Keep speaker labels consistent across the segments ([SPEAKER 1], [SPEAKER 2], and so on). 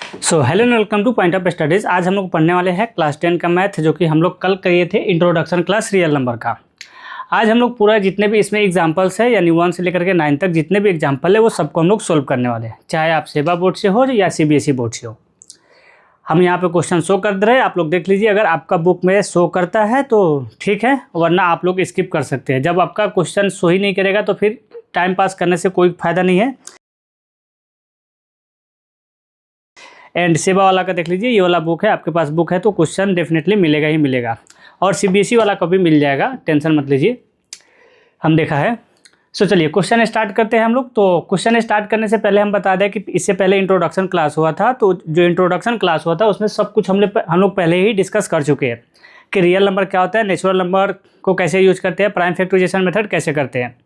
[SPEAKER 1] So hello and welcome two point of studies. आज हम लोग पढ़ने वाले हैं क्लास 10 का मैथ, जो कि हम लोग कल किए थे इंट्रोडक्शन क्लास रियल नंबर का। आज हम लोग पूरा जितने भी इसमें एग्जांपल्स है यानी 1 से लेकर के 9 तक जितने भी एग्जांपल है वो सबको हम लोग सोल्व करने वाले हैं, चाहे आप सेवा बोर्ड से हो या सीबीएसई बोर्ड से हो। हम यहाँ पे क्वेश्चन शो कर दे रहे हैं, आप लोग देख लीजिए। अगर आपका बुक में शो करता है तो ठीक है, वरना आप लोग स्किप कर सकते हैं। जब आपका क्वेश्चन शो ही नहीं करेगा तो फिर टाइम पास करने से कोई फ़ायदा नहीं है। एंड सेवा वाला का देख लीजिए, ये वाला बुक है, आपके पास बुक है तो क्वेश्चन डेफिनेटली मिलेगा ही मिलेगा, और सीबीएसई वाला का भी मिल जाएगा, टेंशन मत लीजिए, हम देखा है। सो चलिए क्वेश्चन स्टार्ट करते हैं हम लोग। तो क्वेश्चन स्टार्ट करने से पहले हम बता दें कि इससे पहले इंट्रोडक्शन क्लास हुआ था, तो जो इंट्रोडक्शन क्लास हुआ था उसमें सब कुछ हम लोग पहले ही डिस्कस कर चुके हैं कि रियल नंबर क्या होता है, नेचुरल नंबर को कैसे यूज करते हैं, प्राइम फैक्टराइजेशन मेथड कैसे करते हैं।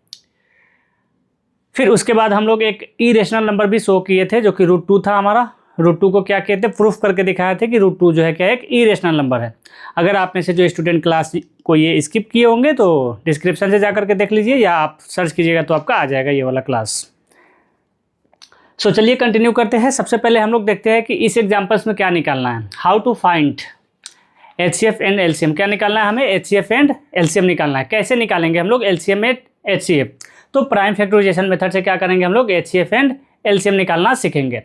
[SPEAKER 1] फिर उसके बाद हम लोग एक इरेशनल नंबर भी शो किए थे जो कि √2 था हमारा। √2 को क्या कहते हैं, प्रूफ करके दिखाया थे कि √2 जो है क्या एक इरेशनल नंबर है। अगर आप में से जो स्टूडेंट क्लास को ये स्किप किए होंगे तो डिस्क्रिप्शन से जाकर के देख लीजिए, या आप सर्च कीजिएगा तो आपका आ जाएगा ये वाला क्लास। सो चलिए कंटिन्यू करते हैं। सबसे पहले हम लोग देखते हैं कि इस एग्जाम्पल्स में क्या निकालना है। How to find HCF and LCM। क्या निकालना है हमें, HCF एंड LCM निकालना है। कैसे निकालेंगे हम लोग LCM एंड HCF, तो प्राइम फैक्टराइजेशन मेथड से क्या करेंगे हम लोग HCF एंड LCM निकालना सीखेंगे।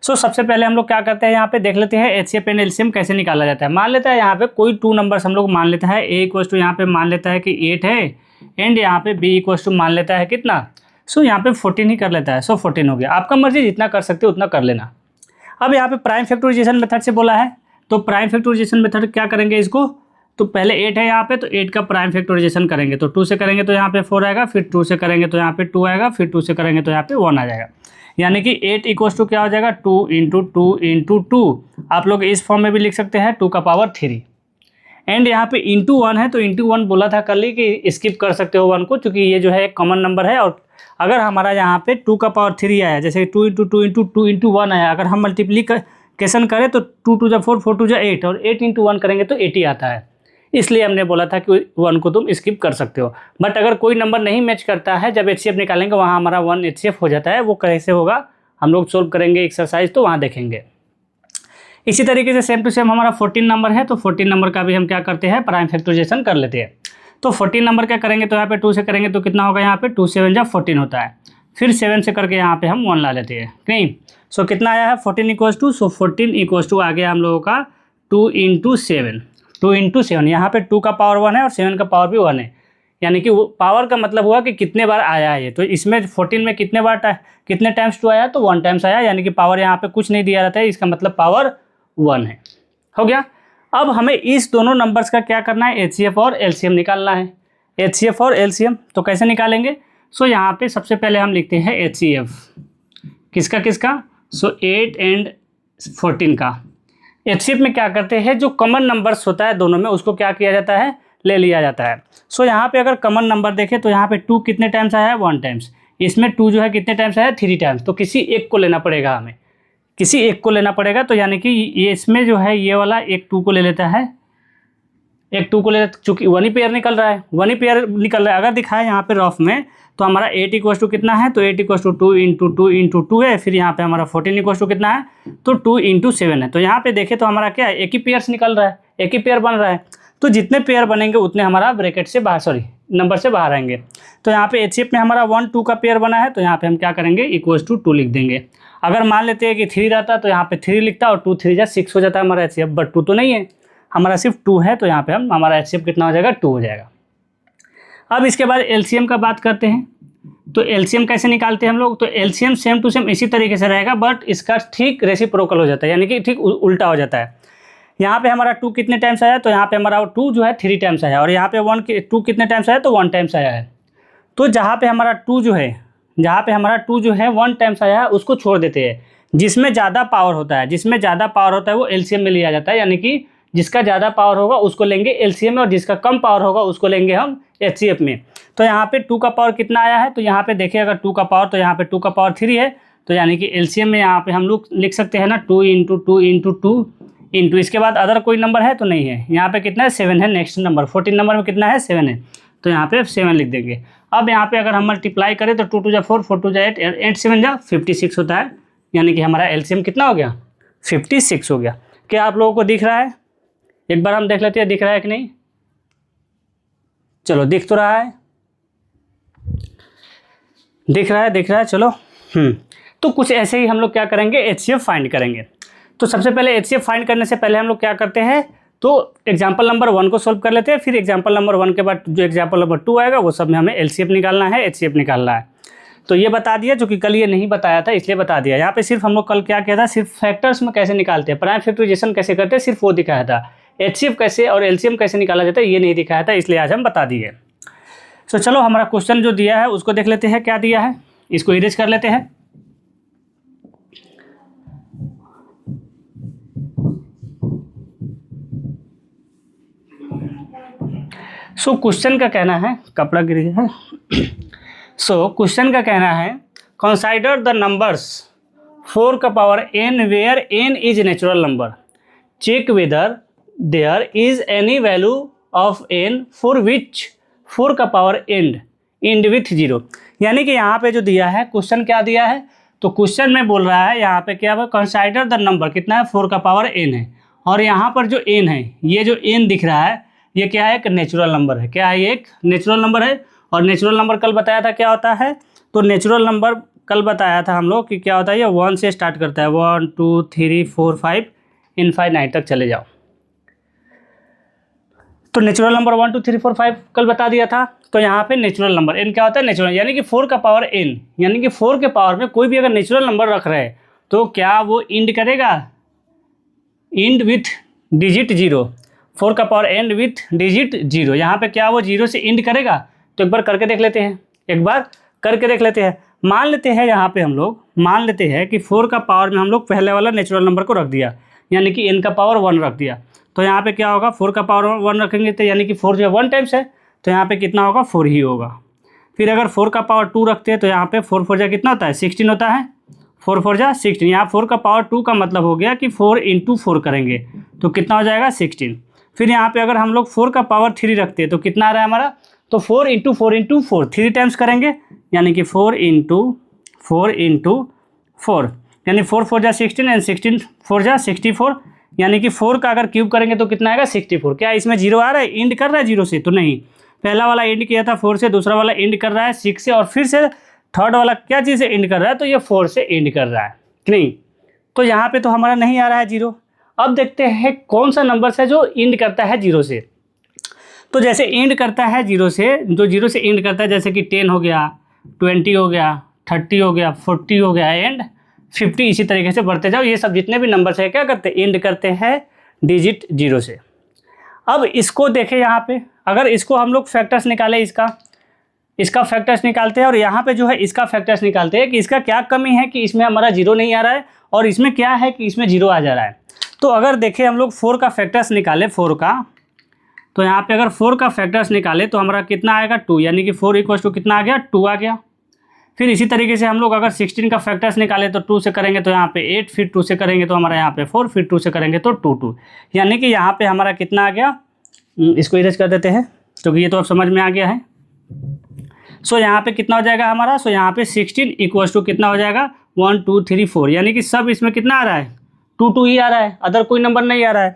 [SPEAKER 1] सो सबसे पहले हम लोग क्या करते हैं, यहाँ पे देख लेते हैं HCF एंड LCM कैसे निकाला जाता है। मान लेता है यहाँ पे कोई 2 नंबर्स हम लोग मान लेता है, A इक्वल टू यहाँ पे मान लेता है कि 8 है, एंड यहाँ पे B इक्वल टू मान लेता है कितना, सो यहाँ पे 14 ही कर लेता है। सो 14 हो गया। आपका मर्जी जितना कर सकते हो उतना कर लेना। अब यहाँ पे प्राइम फैक्टराइजेशन मेथड से बोला है, तो प्राइम फैक्टराइजेशन मेथड क्या करेंगे इसको, तो पहले 8 है यहाँ पे, तो 8 का प्राइम फैक्टराइजेशन करेंगे तो 2 से करेंगे तो यहाँ पे 4 आएगा, फिर 2 से करेंगे तो यहाँ पे 2 आएगा, फिर 2 से करेंगे तो यहाँ पे 1 आ जाएगा। यानी कि 8 इक्वल्स टू क्या हो जाएगा, 2 इंटू 2 इंटू 2। आप लोग इस फॉर्म में भी लिख सकते हैं 2 का पावर 3। एंड यहाँ पे इंटू 1 है, तो इंटू 1 बोला था कल ही कि स्किप कर सकते हो 1 को, क्योंकि ये जो है एक कॉमन नंबर है। और अगर हमारा यहाँ पे 2 का पावर 3 आया, जैसे 2 इंटू 2 इंटू 2 इंटू 1 आया, अगर हम मल्टीप्लीकेशन करें तो 2 टू जा 4, 4 टू जा 8, और 8 इंटू 1 करेंगे तो 80 आता है। इसलिए हमने बोला था कि 1 को तुम स्किप कर सकते हो। बट अगर कोई नंबर नहीं मैच करता है, जब HCF निकालेंगे वहाँ हमारा 1 HCF हो जाता है। वो कैसे होगा हम लोग सोल्व करेंगे एक्सरसाइज, तो वहाँ देखेंगे। इसी तरीके से सेम टू सेम हमारा 14 नंबर है, तो 14 नंबर का भी हम क्या करते हैं, प्राइम फैक्टराइजेशन कर लेते हैं। तो 14 नंबर क्या करेंगे, तो यहाँ पे 2 से करेंगे तो कितना होगा, यहाँ पे 2 7 जा 14 होता है। फिर 7 से करके यहाँ पे हम 1 ला लेते हैं, नहीं। सो कितना आया है 14 equals to, so 14 equals to आ गया हम लोगों का 2 इंटू 7। 2 इंटू 7, यहाँ पे 2 का पावर 1 है और 7 का पावर भी 1 है। यानी कि वो पावर का मतलब हुआ कि कितने बार आया है ये। तो इसमें 14 में कितने टाइम्स 2 आया, तो 1 टाइम्स आया। यानी कि पावर यहाँ पे कुछ नहीं दिया रहता है, इसका मतलब पावर 1 है। हो गया। अब हमें इस दोनों नंबर्स का क्या करना है, HCF और LCM निकालना है। HCF और LCM तो कैसे निकालेंगे, सो यहाँ पे सबसे पहले हम लिखते हैं HCF किसका, सो 8 एंड 14 का। HCF में क्या करते हैं, जो कॉमन नंबर्स होता है दोनों में उसको क्या किया जाता है, ले लिया जाता है। सो यहाँ पे अगर कॉमन नंबर देखें तो यहाँ पे 2 कितने टाइम्स आया है, 1 टाइम्स। इसमें 2 जो है कितने टाइम्स आया है, 3 टाइम्स। तो किसी एक को लेना पड़ेगा हमें, किसी एक को लेना पड़ेगा। तो यानी कि ये इसमें जो है ये वाला एक 2 को ले लेता है, एक 2 को ले, चूँकि 1 ही पेयर निकल रहा है, 1 ही पेयर निकल रहा है। अगर दिखाए यहाँ पे रफ में तो हमारा 8 इक्वल्स टू कितना है, तो 8 इक्वल्स टू 2 इंटू 2 इंटू 2 है। फिर यहाँ पे हमारा 14 इक्वल्स टू कितना है, तो 2 इंटू 7 है। तो यहाँ पे देखें तो हमारा क्या है, एक ही पेयर निकल रहा है, एक ही पेयर बन रहा है। तो जितने पेयर बनेंगे उतने हमारा ब्रैकेट से बाहर, नंबर से बाहर आएंगे। तो यहाँ पे HCF में हमारा 1 2 का पेयर बना है, तो यहाँ पे हम क्या करेंगे, इक्वल्स टू 2 लिख देंगे। अगर मान लेते हैं कि 3 रहता तो यहाँ पे 3 लिखता, और 2 3 जा 6 हो जाता है हमारा HCF। बट 2 तो नहीं है, हमारा सिर्फ 2 है, तो यहाँ पे हमारा HCF कितना हो जाएगा, 2 हो जाएगा। अब इसके बाद LCM का बात करते हैं। तो LCM कैसे निकालते हैं हम लोग, तो LCM सेम टू सेम इसी तरीके से रहेगा, बट इसका ठीक रेसिप्रोकल हो जाता है, यानी कि ठीक उल्टा हो जाता है। यहाँ पे हमारा 2 कितने टाइम्स आया, तो यहाँ पे हमारा 2 जो है 3 टाइम्स आया, और यहाँ पे 2 कितने टाइम्स आया, तो 1 टाइम्स आया है। तो जहाँ पे हमारा 2 जो है 1 टाइम्स आया है उसको छोड़ देते हैं। जिसमें ज़्यादा पावर होता है, वो LCM में लिया जाता है। यानी कि जिसका ज़्यादा पावर होगा उसको लेंगे LCM में, और जिसका कम पावर होगा उसको लेंगे हम HCF में। तो यहाँ पे 2 का पावर कितना आया है, तो यहाँ पे देखिए अगर 2 का पावर, तो यहाँ पे 2 का पावर 3 है। तो यानी कि LCM में यहाँ पे हम लोग लिख सकते हैं ना 2 इंटू 2 इंटू 2 इंटू, इसके बाद अदर कोई नंबर है तो नहीं है। यहाँ पे कितना है, 7 है। नेक्स्ट नंबर 14 नंबर में कितना है, 7 है, तो यहाँ पे 7 लिख देंगे। अब यहाँ पे अगर हम मल्टीप्लाई करें तो 2 2 जा 4, 4 2 जा 8, 8 7 जा 56 होता है। यानी कि हमारा LCM कितना हो गया, 56 हो गया। क्या आप लोगों को दिख रहा है? एक बार हम देख लेते हैं दिख रहा है कि नहीं। चलो दिख तो रहा है, दिख रहा है चलो। तो कुछ ऐसे ही हम लोग क्या करेंगे, HCF फाइंड करेंगे। तो सबसे पहले HCF फाइंड करने से पहले हम लोग क्या करते हैं, तो एग्जाम्पल नंबर 1 को सॉल्व कर लेते हैं, फिर एग्जाम्पल नंबर 1 के बाद जो एग्जाम्पल नंबर 2 आएगा वो सब में हमें LCF निकालना है, HCF निकालना है। तो ये बता दिया, जो कि कल ये नहीं बताया था इसलिए बता दिया। यहाँ पे सिर्फ हम लोग कल क्या किया था, सिर्फ फैक्टर्स में कैसे निकालते हैं, प्राइम फैक्टराइजेशन कैसे करते हैं, सिर्फ वो दिखाया था। HCF कैसे और LCM कैसे निकाला जाता है ये नहीं दिखाया था, इसलिए आज हम बता दिए। तो चलो हमारा क्वेश्चन जो दिया है उसको देख लेते हैं क्या दिया है, इसको इरेज कर लेते हैं। सो क्वेश्चन का कहना है, कपड़ा गिर गया है। सो क्वेश्चन का कहना है, कंसाइडर द नंबर्स 4 का power n where n is natural number, check whether there is any value of n for which 4 का पावर एंड विथ 0। यानी कि यहाँ पे जो दिया है क्वेश्चन क्या दिया है, तो क्वेश्चन में बोल रहा है यहाँ पे क्या है, कंसाइडर द नंबर कितना है 4 का पावर n है, और यहाँ पर जो n है, ये जो n दिख रहा है ये क्या है, एक नेचुरल नंबर है। क्या है, ये एक नेचुरल नंबर है। और नेचुरल नंबर कल बताया था क्या होता है, तो नेचुरल नंबर कल बताया था हम लोग कि क्या होता है, ये 1 से स्टार्ट करता है, 1 2 3 4 5 इनफाइनाइट तक चले जाओ। तो नेचुरल नंबर 1 2 3 4 5 कल बता दिया था। तो यहाँ पे नेचुरल नंबर n क्या होता है, नेचुरल, यानी कि 4 का पावर n, यानी कि 4 के पावर में कोई भी अगर नेचुरल नंबर रख रहे हैं तो क्या वो इंड करेगा, इंड विथ डिजिट 0। 4 का पावर एंड विथ डिजिट 0, यहाँ पे क्या वो 0 से इंड करेगा। तो एक बार करके देख लेते हैं, एक बार करके देख लेते हैं। मान लेते हैं यहाँ पे हम लोग मान लेते हैं कि 4 का पावर में हम लोग पहले वाला नेचुरल नंबर को रख दिया, यानी कि n का पावर 1 रख दिया। तो यहाँ पे क्या होगा, 4 का पावर 1 रखेंगे तो यानी कि 4 जो है 1 टाइम्स है, तो यहाँ पे कितना होगा, 4 ही होगा। फिर अगर 4 का पावर 2 रखते हैं तो यहाँ पे 4 4 जा कितना होता है, 16 होता है, 4 4 जा 16। यहाँ 4 का पावर 2 का मतलब हो गया कि 4 × 4 करेंगे तो कितना हो जाएगा, 16। फिर यहाँ पे अगर हम लोग 4 का पावर 3 रखते हैं तो कितना आ रहा है हमारा, तो 4 × 4 × 4 3 टाइम्स करेंगे, यानी कि 4 × 4 × 4, यानी 4 4 जा 16 एंड 16 4 जा 64, यानी कि 4 का अगर क्यूब करेंगे तो कितना आएगा, 64। क्या इसमें 0 आ रहा है, इंड कर रहा है 0 से, तो नहीं। पहला वाला इंड किया था 4 से, दूसरा वाला इंड कर रहा है 6 से, और फिर से थर्ड वाला क्या चीज़ से इंड कर रहा है, तो ये 4 से इंड कर रहा है कि नहीं। तो यहाँ पे तो हमारा नहीं आ रहा है 0। अब देखते हैं कौन सा नंबर है जो इंड करता है 0 से। तो जैसे इंड करता है 0 से, जो 0 से इंड करता है, जैसे कि 10 हो गया, 20 हो गया, 30 हो गया, 40 हो गया एंड 50, इसी तरीके से बढ़ते जाओ। ये सब जितने भी नंबर है क्या करते हैं, इंड करते हैं डिजिट 0 से। अब इसको देखें यहाँ पे, अगर इसको हम लोग फैक्टर्स निकालें, इसका फैक्टर्स निकालते हैं, और यहाँ पे जो है इसका फैक्टर्स निकालते हैं कि इसका क्या कमी है कि इसमें हमारा 0 नहीं आ रहा है, और इसमें क्या है कि इसमें 0 आ जा रहा है। तो अगर देखें हम लोग 4 का फैक्टर्स निकालें, 4 का, तो यहाँ पे अगर 4 का फैक्टर्स निकालें तो हमारा कितना आएगा, 2, यानी कि 4 = कितना आ गया, 2 आ गया। फिर इसी तरीके से हम लोग अगर 16 का फैक्टर्स निकालें तो 2 से करेंगे तो यहाँ पे 8, फिर 2 से करेंगे तो हमारा यहाँ पे 4, फिर 2 से करेंगे तो 2 2, यानी कि यहाँ पे हमारा कितना आ गया। इसको इरेज कर देते हैं क्योंकि ये तो अब समझ में आ गया है। सो यहाँ पे कितना हो जाएगा हमारा, सो यहाँ पे 16 = कितना हो जाएगा, 1 2 3 4, यानी कि सब इसमें कितना आ रहा है, 2 2 ही आ रहा है, अदर कोई नंबर नहीं आ रहा है।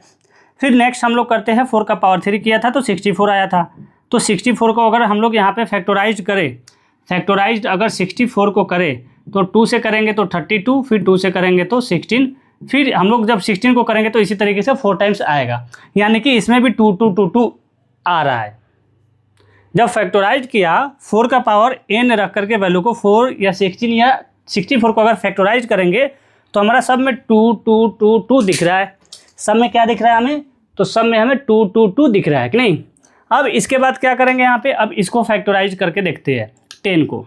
[SPEAKER 1] फिर नेक्स्ट हम लोग करते हैं 4 का पावर 3 किया था तो 64 आया था। तो 64 को अगर हम लोग यहाँ पे फैक्टराइज करें, फैक्टराइज अगर 64 को करें तो 2 से करेंगे तो 32, फिर 2 से करेंगे तो 16, फिर हम लोग जब 16 को करेंगे तो इसी तरीके से 4 टाइम्स आएगा, यानी कि इसमें भी 2 2 2 2 आ रहा है। जब फैक्टराइज किया 4 का पावर n रख करके वैल्यू को 4 या 16 या 64 को अगर फैक्टराइज करेंगे तो हमारा सब में 2 2 2 2 दिख रहा है। सब में क्या दिख रहा है हमें, तो सब में हमें 2 2 2 दिख रहा है कि नहीं। अब इसके बाद क्या करेंगे यहाँ पे, अब इसको फैक्टराइज करके देखते हैं 10 को।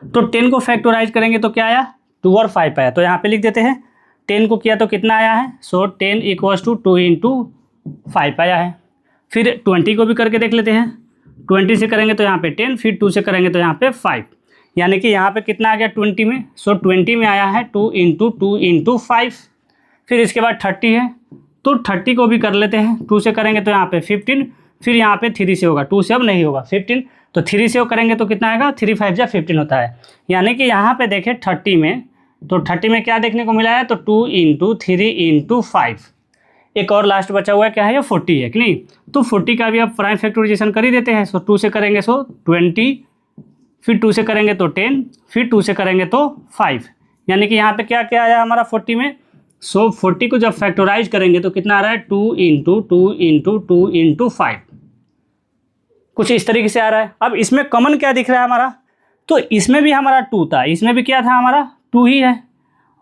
[SPEAKER 1] तो 10 को फैक्टराइज करेंगे तो क्या आया, 2 और 5 आया। तो यहाँ पे लिख देते हैं 10 को किया तो कितना आया है, सो 10 = 2 × 5 आया है। फिर 20 को भी करके देख लेते हैं, 20 से करेंगे तो यहाँ पे 10, फिर 2 से करेंगे तो यहाँ पे 5, यानी कि यहाँ पे कितना आ गया 20 में, सो 20 में आया है 2 × 2 × 5। फिर इसके बाद 30 है तो 30 को भी कर लेते हैं, 2 से करेंगे तो यहाँ पे 15, फिर यहाँ पे 3 से होगा, 2 से अब नहीं होगा 15, तो 3 से करेंगे तो कितना आएगा, 3 5 जा 15 होता है। यानी कि यहाँ पे देखें 30 में तो 30 में क्या देखने को मिला है, तो 2 × 3 × 5। एक और लास्ट बचा हुआ है, क्या है ये 40 है कि नहीं। तो 40 का भी अब प्राइम फैक्टराइजेशन कर ही देते हैं। सो 2 से करेंगे सो 20, फिर 2 से करेंगे तो 10, फिर 2 से करेंगे तो 5, यानी कि यहाँ पे क्या क्या आया हमारा 40 में। सो 40 को जब फैक्टराइज करेंगे तो कितना आ रहा है, 2 × 2 × 2 × 5, कुछ इस तरीके से आ रहा है। अब इसमें कॉमन क्या दिख रहा है हमारा, तो इसमें भी हमारा 2 था, इसमें भी क्या था हमारा 2 ही है,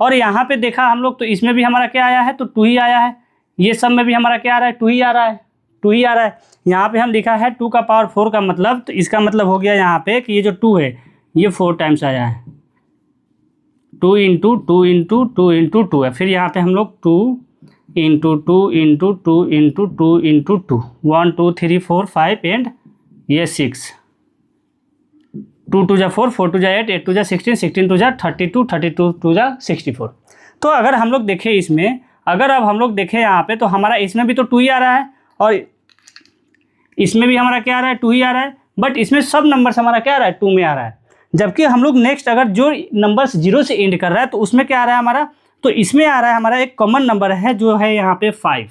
[SPEAKER 1] और यहाँ पे देखा हम लोग तो इसमें भी हमारा क्या आया है, तो 2 ही आया है। ये सब में भी हमारा क्या आ रहा है, 2 ही आ रहा है, 2 ही आ रहा है। यहाँ पे हम लिखा है 2 का पावर 4 का मतलब, तो इसका मतलब हो गया यहाँ पे कि ये जो 2 है ये 4 टाइम्स आया है, 2 × 2 × 2 × 2 है। फिर यहाँ पे हम लोग 2 × 2 × 2 × 2 × 2, 1 2 3 4 5 एंड ये 6, 2 2 जा 4, 4 2 जा 8, 8 2 जा 16, 16 2 जा 32, 32 2 जा 64। तो अगर हम लोग देखें इसमें, अगर अब हम लोग देखें यहाँ पे, तो हमारा इसमें भी तो 2 ही आ रहा है और इसमें भी हमारा क्या आ रहा है, 2 ही आ रहा है, बट इसमें सब नंबर्स हमारा क्या आ रहा है, 2 में आ रहा है। जबकि हम लोग नेक्स्ट अगर जो नंबर्स 0 से एंड कर रहा है तो उसमें क्या आ रहा है हमारा, तो इसमें आ रहा है हमारा एक कॉमन नंबर है जो है यहाँ पे 5।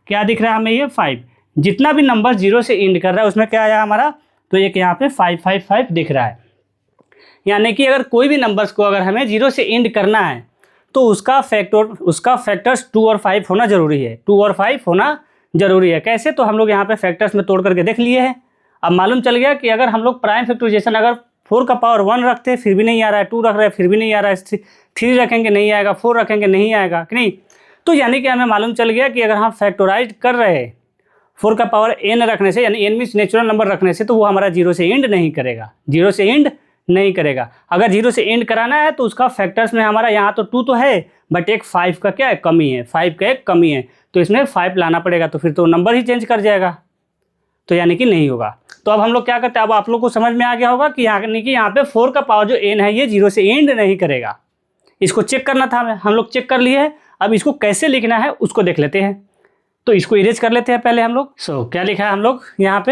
[SPEAKER 1] क्या दिख रहा है हमें, ये 5। जितना भी नंबर 0 से एंड कर रहा है उसमें क्या आया हमारा, तो एक यहाँ पे 555 दिख रहा है। यानी कि अगर कोई भी नंबर्स को अगर हमें 0 से एंड करना है तो उसका फैक्टर्स 2 और 5 होना जरूरी है, 2 और 5 होना जरूरी है। कैसे, तो हम लोग यहाँ पे फैक्टर्स में तोड़ करके देख लिए हैं। अब मालूम चल गया कि अगर हम लोग प्राइम फैक्टराइजेशन अगर 4 का पावर 1 रखते हैं फिर भी नहीं आ रहा है, 2 रख रहे हैं फिर भी नहीं आ रहा है, 3 रखेंगे नहीं आएगा, 4 रखेंगे नहीं आएगा कि नहीं। तो यानी कि हमें मालूम चल गया कि अगर हम फैक्टराइज कर रहे हैं 4 का पावर n रखने से, यानी n मीन्स नेचुरल नंबर रखने से, तो वो हमारा 0 से एंड नहीं करेगा, 0 से एंड नहीं करेगा। अगर 0 से एंड कराना है तो उसका फैक्टर्स में हमारा यहाँ तो 2 तो है, बट एक 5 का क्या है, कमी है, 5 का एक कमी है, तो इसमें 5 लाना पड़ेगा, तो फिर तो नंबर ही चेंज कर जाएगा, तो यानी कि नहीं होगा। तो अब हम लोग क्या करते हैं, अब आप लोग को समझ में आ गया होगा कि यानी कि यहाँ पे 4 का पावर जो n है ये 0 से एंड नहीं करेगा। इसको चेक करना था हमें, हम लोग चेक कर लिए है। अब इसको कैसे लिखना है उसको देख लेते हैं। तो इसको इरेज कर लेते हैं पहले हम लोग। क्या लिखा है हम लोग यहाँ पे,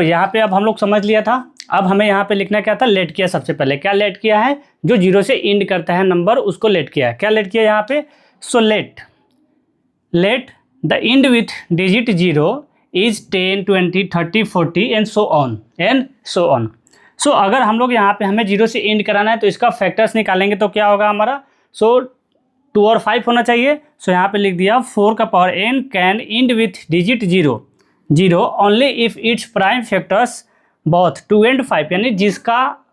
[SPEAKER 1] यहाँ पे अब हम लोग समझ लिया था। अब हमें यहाँ पे लिखना क्या था, लेट किया। सबसे पहले क्या लेट किया है, जो 0 से एंड करता है नंबर उसको लेट किया है। क्या लेट किया यहाँ पे, let the end with digit 0 is 10 20 30 40 and so on. अगर हम लोग यहाँ पे हमें 0 से एंड कराना है तो इसका फैक्टर्स निकालेंगे तो क्या होगा हमारा, 2 और 5 होना चाहिए। यहाँ पे लिख दिया 4 का power n can and with digit 0 only if its prime factors both 2 and 5, यानी जिसका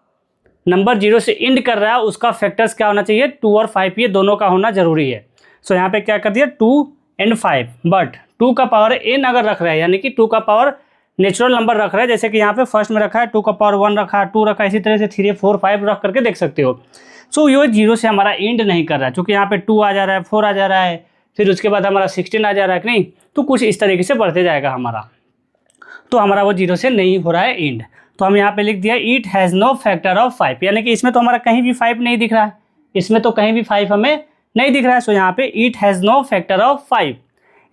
[SPEAKER 1] नंबर 0 से एंड कर रहा है उसका फैक्टर्स क्या होना चाहिए, 2 और 5, ये दोनों का होना जरूरी है। यहाँ पे क्या कर दिया 2 and 5, बट 2 का पावर n अगर रख रहा है, यानी कि 2 का पावर नेचुरल नंबर रख रहा है, जैसे कि यहाँ पे फर्स्ट में रखा है 2 का पावर 1 रखा है, 2 रखा है, इसी तरह से 3 4 5 रख करके देख सकते हो। ये 0 से हमारा एंड नहीं कर रहा है, क्योंकि यहाँ पे 2 आ जा रहा है, 4 आ जा रहा है, फिर उसके बाद हमारा 16 आ जा रहा है कि नहीं, तो कुछ इस तरीके से बढ़ते जाएगा हमारा, तो हमारा वो 0 से नहीं हो रहा है एंड। तो हम यहाँ पे लिख दिया it has no factor of 5, यानी कि इसमें तो हमारा कहीं भी 5 नहीं दिख रहा है, इसमें तो कहीं भी 5 हमें नहीं दिख रहा है। यहाँ पे it has no factor of 5।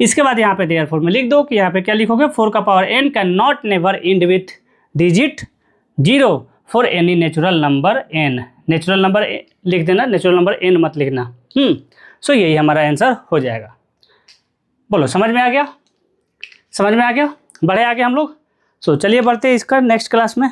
[SPEAKER 1] इसके बाद यहाँ पे देयरफॉर में लिख दो कि यहाँ पे क्या लिखोगे, 4 का power n can not never and with digit 0 for any natural number n। Natural number लिख देना, नेचुरल नंबर n मत लिखना। यही हमारा आंसर हो जाएगा। बोलो समझ में आ गया, समझ में आ गया, बढ़े आगे हम लोग। चलिए बढ़ते हैं इसका नेक्स्ट क्लास में।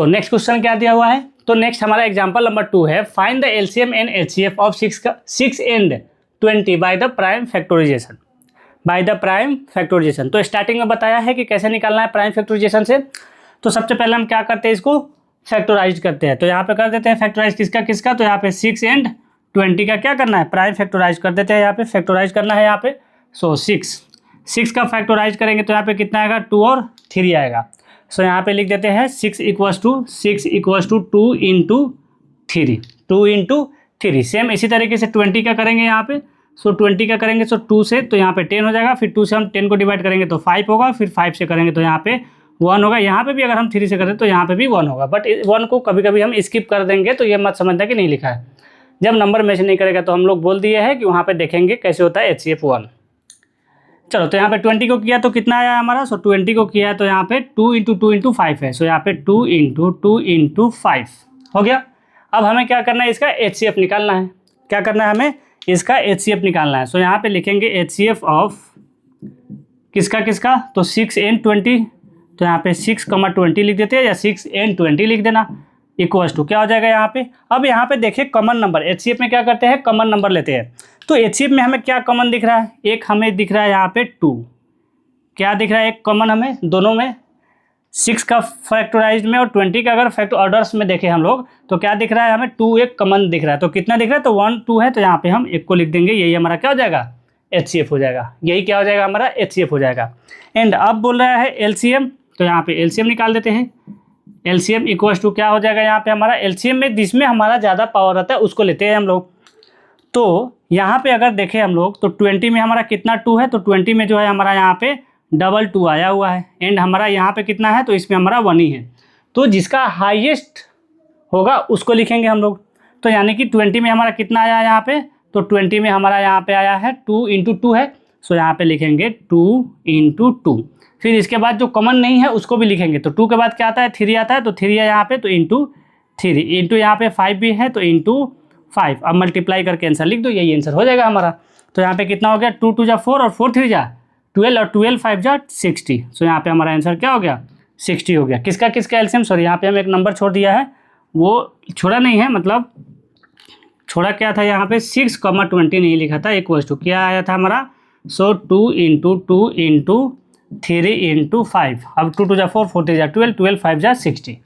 [SPEAKER 1] नेक्स्ट क्वेश्चन क्या दिया हुआ है, तो नेक्स्ट हमारा एग्जांपल नंबर 2 है, find the LCM and HCF of 6 and 20 by the prime factorization. तो स्टार्टिंग में बताया है कि कैसे निकालना है प्राइम फैक्टराइजेशन से। तो सबसे पहले हम क्या करते हैं, इसको फैक्टराइज करते हैं। तो यहाँ पे कर देते हैं फैक्टराइज किसका, तो यहाँ पे 6 एंड 20 का क्या करना है, प्राइम फैक्टराइज कर देते हैं। यहाँ पे फैक्टराइज करना है यहाँ पे। 6 का फैक्टराइज करेंगे तो यहाँ पे कितना आएगा, 2 और 3 आएगा। यहाँ पे लिख देते हैं 6 इक्वल्स टू 2 इंटू 3। सेम इसी तरीके से 20 का करेंगे यहाँ पे। 20 का करेंगे 2 से, तो यहाँ पे 10 हो जाएगा, फिर 2 से हम 10 को डिवाइड करेंगे तो 5 होगा, फिर 5 से करेंगे तो यहाँ पे 1 होगा। यहाँ पे भी अगर हम 3 से करें तो यहाँ पे भी 1 होगा, बट 1 को कभी कभी हम स्किप कर देंगे, तो ये मत समझना कि नहीं लिखा है। जब नंबर मैच नहीं करेगा तो हम लोग बोल दिए हैं कि वहाँ पे देखेंगे कैसे होता है HCF 1। चलो, तो यहाँ पे 20 को किया तो कितना आया हमारा, 20 को किया तो यहाँ पे 2 इंटू 5 है। यहाँ पे 2 इंटू 5 हो गया। अब हमें क्या करना है, इसका HCF निकालना है। क्या करना है हमें, इसका HCF निकालना है। सो यहाँ पे लिखेंगे HCF ऑफ किसका किसका, तो 6 and 20, तो यहाँ पे 6,20 लिख देते हैं या 6 and 20 लिख देना, इक्वल्स टू क्या हो जाएगा यहाँ पे। अब यहाँ पे देखिए कॉमन नंबर, HCF में क्या करते हैं, कॉमन नंबर लेते हैं। तो HCF में हमें क्या कॉमन दिख रहा है, एक हमें दिख रहा है यहाँ पे 2, क्या दिख रहा है, एक कॉमन हमें दोनों में, 6 का फैक्टराइज में और 20 का अगर फैक्टर ऑर्डर्स में देखें हम लोग तो क्या दिख रहा है हमें, 2 एक कॉमन दिख रहा है। तो कितना दिख रहा है, तो 1 2 है, तो यहाँ पे हम एक को लिख देंगे, यही हमारा क्या हो जाएगा, HCF हो जाएगा। यही क्या हो जाएगा, हमारा HCF हो जाएगा। एंड अब बोल रहा है LCM, तो यहाँ पे LCM निकाल देते हैं। LCM इक्वल्स टू क्या हो जाएगा यहाँ पे हमारा, LCM में जिसमें हमारा ज़्यादा पावर रहता है उसको लेते हैं हम लोग। तो यहाँ पे अगर देखें हम लोग तो 20 में हमारा कितना 2 है, तो 20 में जो है हमारा यहाँ पे डबल 2 आया हुआ है। एंड हमारा यहाँ पे कितना है, तो इसमें हमारा 1 ही है। तो जिसका हाईएस्ट होगा उसको लिखेंगे हम लोग। तो यानी कि 20 में हमारा कितना आया है यहाँ पे, तो 20 में हमारा यहाँ पे आया है 2 × 2 है। सो यहाँ पे लिखेंगे 2 × 2। फिर इसके बाद जो कॉमन नहीं है उसको भी लिखेंगे। तो 2 के बाद क्या आता है, 3 आता है, तो 3 है यहाँ पे, तो इंटू 3 इंटू यहाँ पे 5 भी है, तो इंटू 5। अब मल्टीप्लाई करके आंसर लिख दो, यही आंसर हो जाएगा हमारा। तो यहाँ पे कितना हो गया, 2 2 जा 4 और 4 3 जा 12 और 12 5 जा 60। सो यहाँ पे हमारा आंसर क्या हो गया, 60 हो गया। किसका किसका एलसीएम, सॉरी यहाँ पे हम एक नंबर छोड़ दिया है, वो छोड़ा नहीं है, मतलब छोड़ा क्या था यहाँ पे 6,20 नहीं लिखा था, इक्वल्स टू क्या आया था हमारा। सो 2 × 2 × 3 × 5। अब 2 2 जा 4 4 3 जा 12 12 5 जा 60।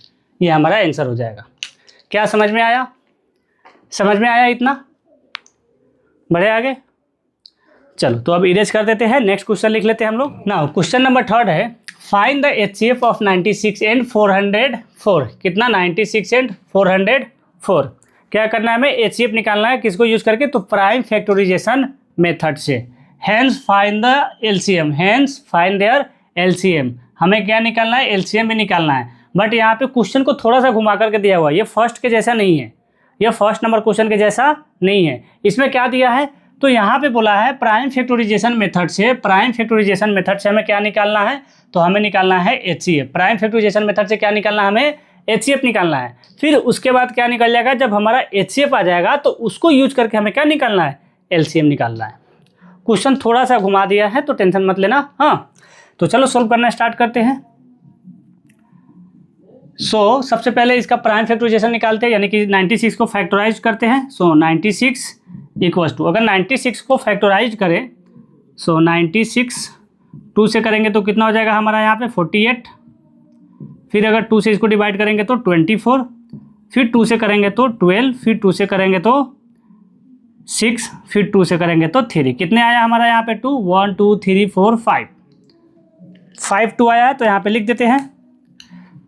[SPEAKER 1] ये हमारा आंसर हो जाएगा। क्या समझ में आया, समझ में आया इतना, बढ़े आगे। चलो तो अब इरेज कर देते हैं, नेक्स्ट क्वेश्चन लिख लेते हैं हम लोग। नाउ क्वेश्चन नंबर 3 है, find the HCF of 96 and 404। कितना, 96 and 404। क्या करना है हमें, HCF निकालना है, किसको यूज करके, तो प्राइम फैक्टराइजेशन मेथड से। Hence find the LCM, hence find their LCM। हमें क्या निकालना है, LCM भी निकालना है। बट यहाँ पे क्वेश्चन को थोड़ा सा घुमा करके दिया हुआ है, ये फर्स्ट के जैसा नहीं है, ये फर्स्ट नंबर क्वेश्चन के जैसा नहीं है। इसमें क्या दिया है, तो यहाँ पे बोला है प्राइम फैक्टराइजेशन मेथड से, प्राइम फैक्टराइजेशन मेथड से हमें क्या निकालना है, तो हमें निकालना है HCF। प्राइम फैक्टराइजेशन मेथड से क्या निकालना है, हमें HCF निकालना है। फिर उसके बाद क्या निकल जाएगा, जब हमारा HCF आ जाएगा तो उसको यूज करके हमें क्या निकालना है, LCM निकालना है। क्वेश्चन थोड़ा सा घुमा दिया है तो टेंशन मत लेना। हाँ तो चलो सोल्व करना स्टार्ट करते हैं। सो सबसे पहले इसका प्राइम फैक्टराइजेशन निकालते हैं, यानी कि 96 को फैक्टराइज करते हैं। सो 96 इक्वल्स टू, अगर 96 को फैक्टराइज करें, सो 96 2 से करेंगे तो कितना हो जाएगा हमारा यहाँ पे 48। फिर अगर 2 से इसको डिवाइड करेंगे तो 24, फिर 2 से करेंगे तो 12, फिर 2 से करेंगे तो 6, फिर 2 से करेंगे तो 3। कितने आया हमारा यहाँ पे 2, 1 2 3 4 5 5 2 आया है। तो यहाँ पे लिख देते हैं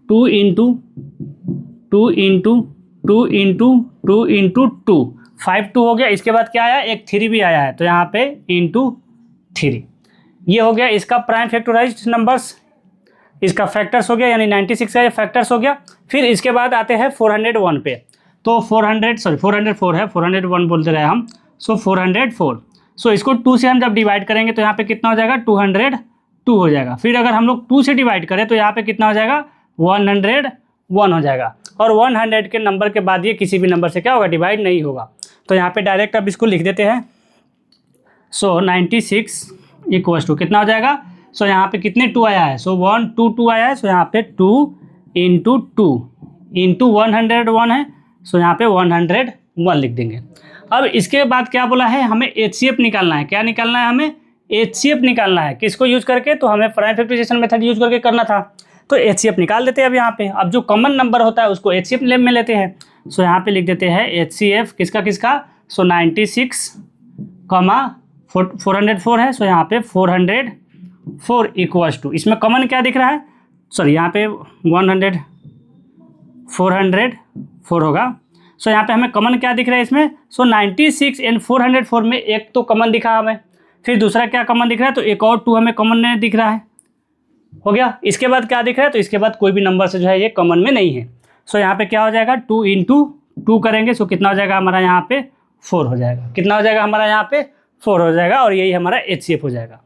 [SPEAKER 1] 2 × 2 × 2 × 2 × 2 5 2 हो गया। इसके बाद क्या आया, एक 3 भी आया है, तो यहाँ पे इंटू 3। ये हो गया इसका प्राइम फैक्टराइज्ड नंबर्स, इसका फैक्टर्स हो गया, यानी 96 का ये फैक्टर्स हो गया। फिर इसके बाद आते हैं 401 पे, तो 404 है, 401 बोलते रहे हम। सो 404, सो इसको 2 से हम जब डिवाइड करेंगे तो यहाँ पे कितना हो जाएगा, 202 हो जाएगा। फिर अगर हम लोग 2 से डिवाइड करें तो यहाँ पे कितना हो जाएगा, 101 हो जाएगा। और 100 के नंबर के बाद ये किसी भी नंबर से क्या होगा, डिवाइड नहीं होगा। तो यहाँ पे डायरेक्ट अब इसको लिख देते हैं। सो 96 इक्वल्स टू कितना हो जाएगा, सो यहाँ पे कितने 2 आया है, सो 1 2 2 आया है। सो यहाँ पे 2 × 2 × 101 है, सो यहाँ पे 101 लिख देंगे। अब इसके बाद क्या बोला है, हमें HCF निकालना है। क्या निकालना है, हमें HCF निकालना है। किसको यूज करके, तो हमें प्राइम फैक्टराइजेशन मेथड यूज करके करना था। तो HCF निकाल देते हैं अब यहाँ पे। अब जो कॉमन नंबर होता है उसको HCF में लेते हैं। सो यहाँ पे लिख देते हैं HCF किसका किसका, सो 96, 404 है। सो यहाँ पे 404 इक्वल्स टू, इसमें कॉमन क्या दिख रहा है, सॉरी यहाँ पे 404 होगा। सो यहाँ पे हमें कॉमन क्या दिख रहा है इसमें, सो 96 एंड 404 में एक तो कॉमन दिखा हमें, फिर दूसरा क्या कॉमन दिख रहा है, तो एक और 2 हमें कॉमन नहीं दिख रहा है, हो गया। इसके बाद क्या दिख रहा है, तो इसके बाद कोई भी नंबर से जो है ये कॉमन में नहीं है। सो यहाँ पे क्या हो जाएगा, 2 × 2 करेंगे, सो कितना हो जाएगा हमारा यहाँ पे 4 हो जाएगा। कितना हो जाएगा हमारा यहाँ पे 4 हो जाएगा, और यही हमारा HCF हो जाएगा।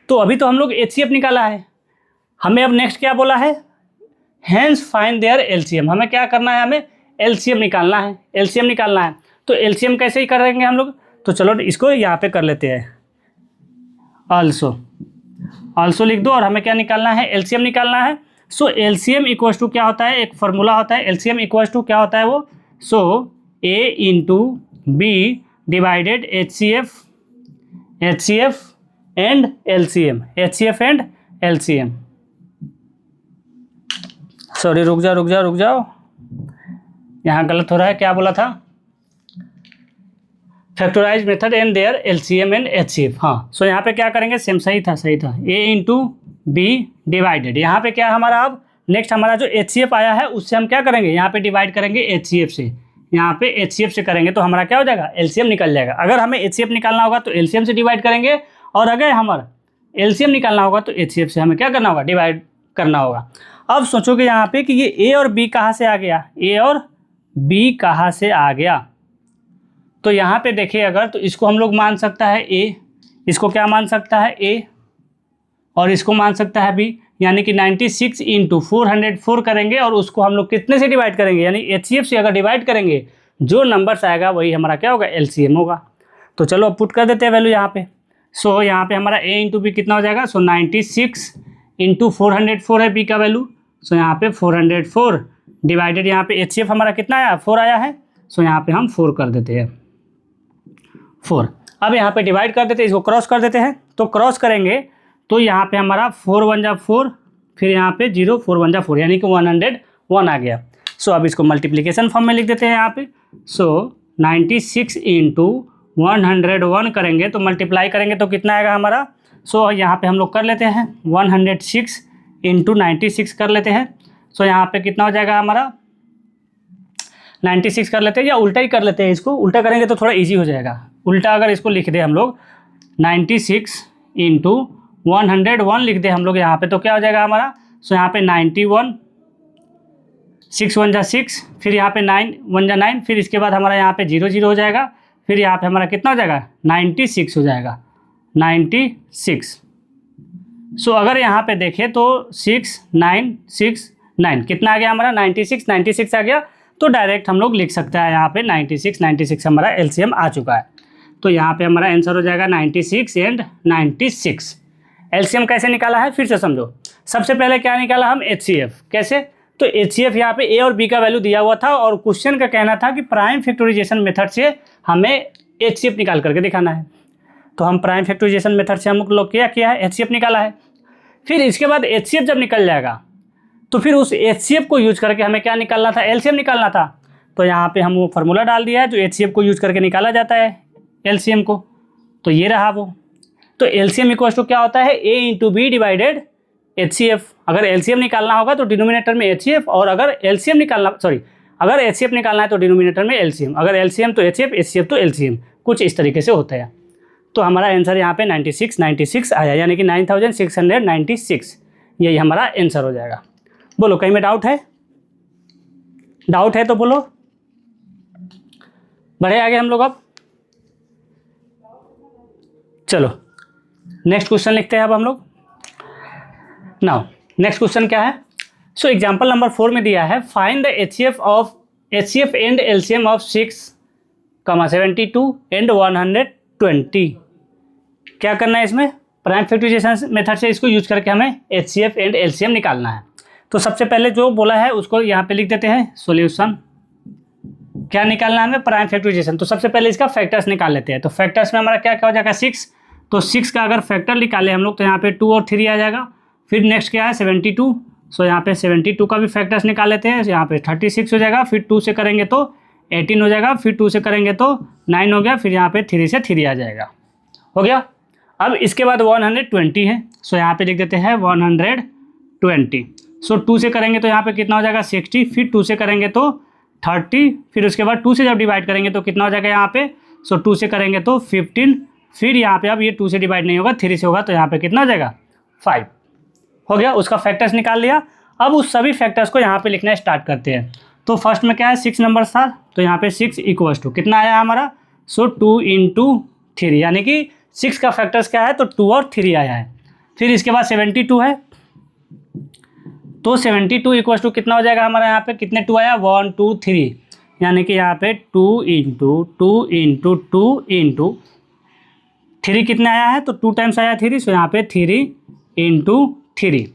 [SPEAKER 1] तो अभी तो हम लोग HCF निकाला है, हमें अब नेक्स्ट क्या बोला है, हैंस फाइंड देयर LCM। हमें क्या करना है, हमें एलसीएम निकालना है, एलसीएम निकालना है। तो एलसीएम कैसे ही करेंगे हम लोग, तो चलो इसको यहाँ पे कर लेते हैं, ऑल्सो लिख दो, और हमें क्या निकालना है, एलसीएम निकालना है। सो एलसीएम इक्वल्स टू क्या होता है, एक फार्मूला होता है, एलसीएम इक्वल्स टू क्या होता है वो, so A into B divided HCF and LCM, HCF and LCM। Sorry रुक जाओ, यहाँ गलत हो रहा है, क्या बोला था, factorize method and their LCM and HCF। हाँ, सो यहाँ पे क्या करेंगे, सेम सही था, A इंटू बी डिवाइडेड, यहाँ पे क्या हमारा, अब नेक्स्ट हमारा जो HCF आया है उससे हम क्या करेंगे, यहाँ पे डिवाइड करेंगे HCF से, यहाँ पे HCF से करेंगे तो हमारा क्या हो जाएगा, LCM निकल जाएगा। अगर हमें HCF निकालना होगा तो LCM से डिवाइड करेंगे, और अगर हमारा LCM निकालना होगा तो HCF से हमें क्या करना होगा, डिवाइड करना होगा। अब सोचोगे यहाँ पे कि ये A और B कहाँ से आ गया, A और B कहाँ से आ गया, तो यहाँ पे देखिए अगर, तो इसको हम लोग मान सकता है A, इसको क्या मान सकता है A, और इसको मान सकता है B, यानी कि 96 इंटू 404 करेंगे, और उसको हम लोग कितने से डिवाइड करेंगे, यानी HCF से अगर डिवाइड करेंगे जो नंबर्स आएगा वही हमारा क्या होगा, LCM होगा। तो चलो अब पुट कर देते हैं वैल्यू यहाँ पे। सो यहाँ पे हमारा A इंटू बी कितना हो जाएगा, सो 96 इंटू 404 है B का वैल्यू, सो यहाँ पे 404 डिवाइडेड, यहाँ पे HCF हमारा कितना आया, 4 आया है, सो यहाँ पे हम 4 कर देते हैं, 4। अब यहाँ पे डिवाइड कर देते हैं, इसको क्रॉस कर देते हैं, तो क्रॉस करेंगे तो यहाँ पे हमारा 4 1 जा 4, फिर यहाँ पे 0 4 1 जा 4, यानी कि 101 आ गया। सो अब इसको मल्टीप्लिकेशन फॉर्म में लिख देते हैं यहाँ पे। सो 96 इंटू 101 करेंगे तो मल्टीप्लाई करेंगे तो कितना आएगा हमारा, सो यहाँ पे हम लोग कर लेते हैं 106 इंटू 96 कर लेते हैं। सो यहाँ पे कितना हो जाएगा हमारा, 96 कर लेते हैं, या उल्टा ही कर लेते हैं, इसको उल्टा करेंगे तो थोड़ा ईजी हो जाएगा। उल्टा अगर इसको लिख दे हम लोग 96 इंटू 101 लिख दे हम लोग यहाँ पे, तो क्या हो जाएगा हमारा, सो यहाँ पे 91, 6 1 जा 6, फिर यहाँ पे 9 1 जा 9, फिर इसके बाद हमारा यहाँ पे 0 0 हो जाएगा, फिर यहाँ पे हमारा कितना हो जाएगा, 96 हो जाएगा, 96। सो अगर यहाँ पे देखें तो 6 9 6 9 कितना आ गया हमारा, 96 आ गया, तो डायरेक्ट हम लोग लिख सकते हैं यहाँ पे 96 हमारा LCM आ चुका है। तो यहाँ पे हमारा आंसर हो जाएगा 96 एंड 96। LCM कैसे निकाला है फिर से समझो। सबसे पहले क्या निकाला हम, HCF। कैसे, तो HCF यहाँ पे A और B का वैल्यू दिया हुआ था, और क्वेश्चन का कहना था कि प्राइम फैक्टराइजेशन मेथड से हमें HCF निकाल करके दिखाना है। तो हम प्राइम फैक्टराइजेशन मेथड से हम लोग क्या किया है, HCF निकाला है। फिर इसके बाद HCF जब निकल जाएगा तो फिर उस HCF को यूज करके हमें क्या निकालना था, LCM निकालना था। तो यहाँ पे हम वो फार्मूला डाल दिया है जो HCF को यूज करके निकाला जाता है LCM को, तो ये रहा वो। तो LCM इक्वल्स टू क्या होता है, A into B divided HCF। अगर LCM निकालना होगा तो डिनोमिनेटर में HCF, और अगर HCF निकालना है तो डिनोमिनेटर में LCM, अगर LCM तो HCF तो LCM, कुछ इस तरीके से होता है। तो हमारा आंसर यहाँ पे 96 आया, यानी कि 9696, यही हमारा आंसर हो जाएगा। बोलो कहीं में डाउट है तो बोलो, बढ़े आगे हम लोग। अब चलो नेक्स्ट क्वेश्चन लिखते हैं अब हम लोग। नाउ नेक्स्ट क्वेश्चन क्या है, सो एग्जांपल नंबर 4 में दिया है, find the HCF and LCM of 6, 72 and 120। क्या करना है इसमें, प्राइम फैक्टराइजेशन मेथड से इसको यूज करके हमें HCF एंड LCM निकालना है। तो सबसे पहले जो बोला है उसको यहाँ पे लिख देते हैं, सॉल्यूशन। क्या निकालना है हमें, प्राइम फैक्टराइजेशन। तो सबसे पहले इसका फैक्टर्स निकाल लेते हैं। तो फैक्टर्स में हमारा क्या क्या हो जाएगा, 6। तो 6 का अगर फैक्टर निकाले हम लोग तो यहाँ पे 2 और 3 आ जाएगा। फिर नेक्स्ट क्या है 72, सो यहाँ पे 72 का भी फैक्टर्स निकाल लेते हैं। यहाँ पे 36 हो जाएगा, फिर 2 से करेंगे तो 18 हो जाएगा, फिर 2 से करेंगे तो 9 हो गया, फिर यहाँ पे 3 से 3 आ जाएगा, हो गया। अब इसके बाद 120 है, सो यहाँ पे लिख देते हैं 120। सो 2 से करेंगे तो यहाँ पे कितना हो जाएगा 60, फिर 2 से करेंगे तो 30, फिर उसके बाद 2 से जब डिवाइड करेंगे तो कितना हो जाएगा यहाँ पे, सो 2 से करेंगे तो 15, फिर यहाँ पे अब ये 2 से डिवाइड नहीं होगा, 3 से होगा, तो यहाँ पे कितना हो जाएगा 5, हो गया। उसका फैक्टर्स निकाल लिया। अब उस सभी फैक्टर्स को यहाँ पे लिखना स्टार्ट करते हैं। तो फर्स्ट में क्या है 6 नंबर था, तो यहाँ पे 6 इक्वल्स टू कितना आया हमारा, सो 2 × 3, यानी कि 6 का फैक्टर्स क्या है तो 2 और 3 आया है। फिर इसके बाद 72 है, तो 72 इक्वल्स टू कितना हो जाएगा हमारा, यहाँ पे कितने 2 आया 1 2 3, यानी कि यहाँ पे 2 इंटू 2 इंटू 2 इंटू 3 कितना आया है, तो 2 टाइम्स आया 3, सो यहाँ पे 3 इंटू 3।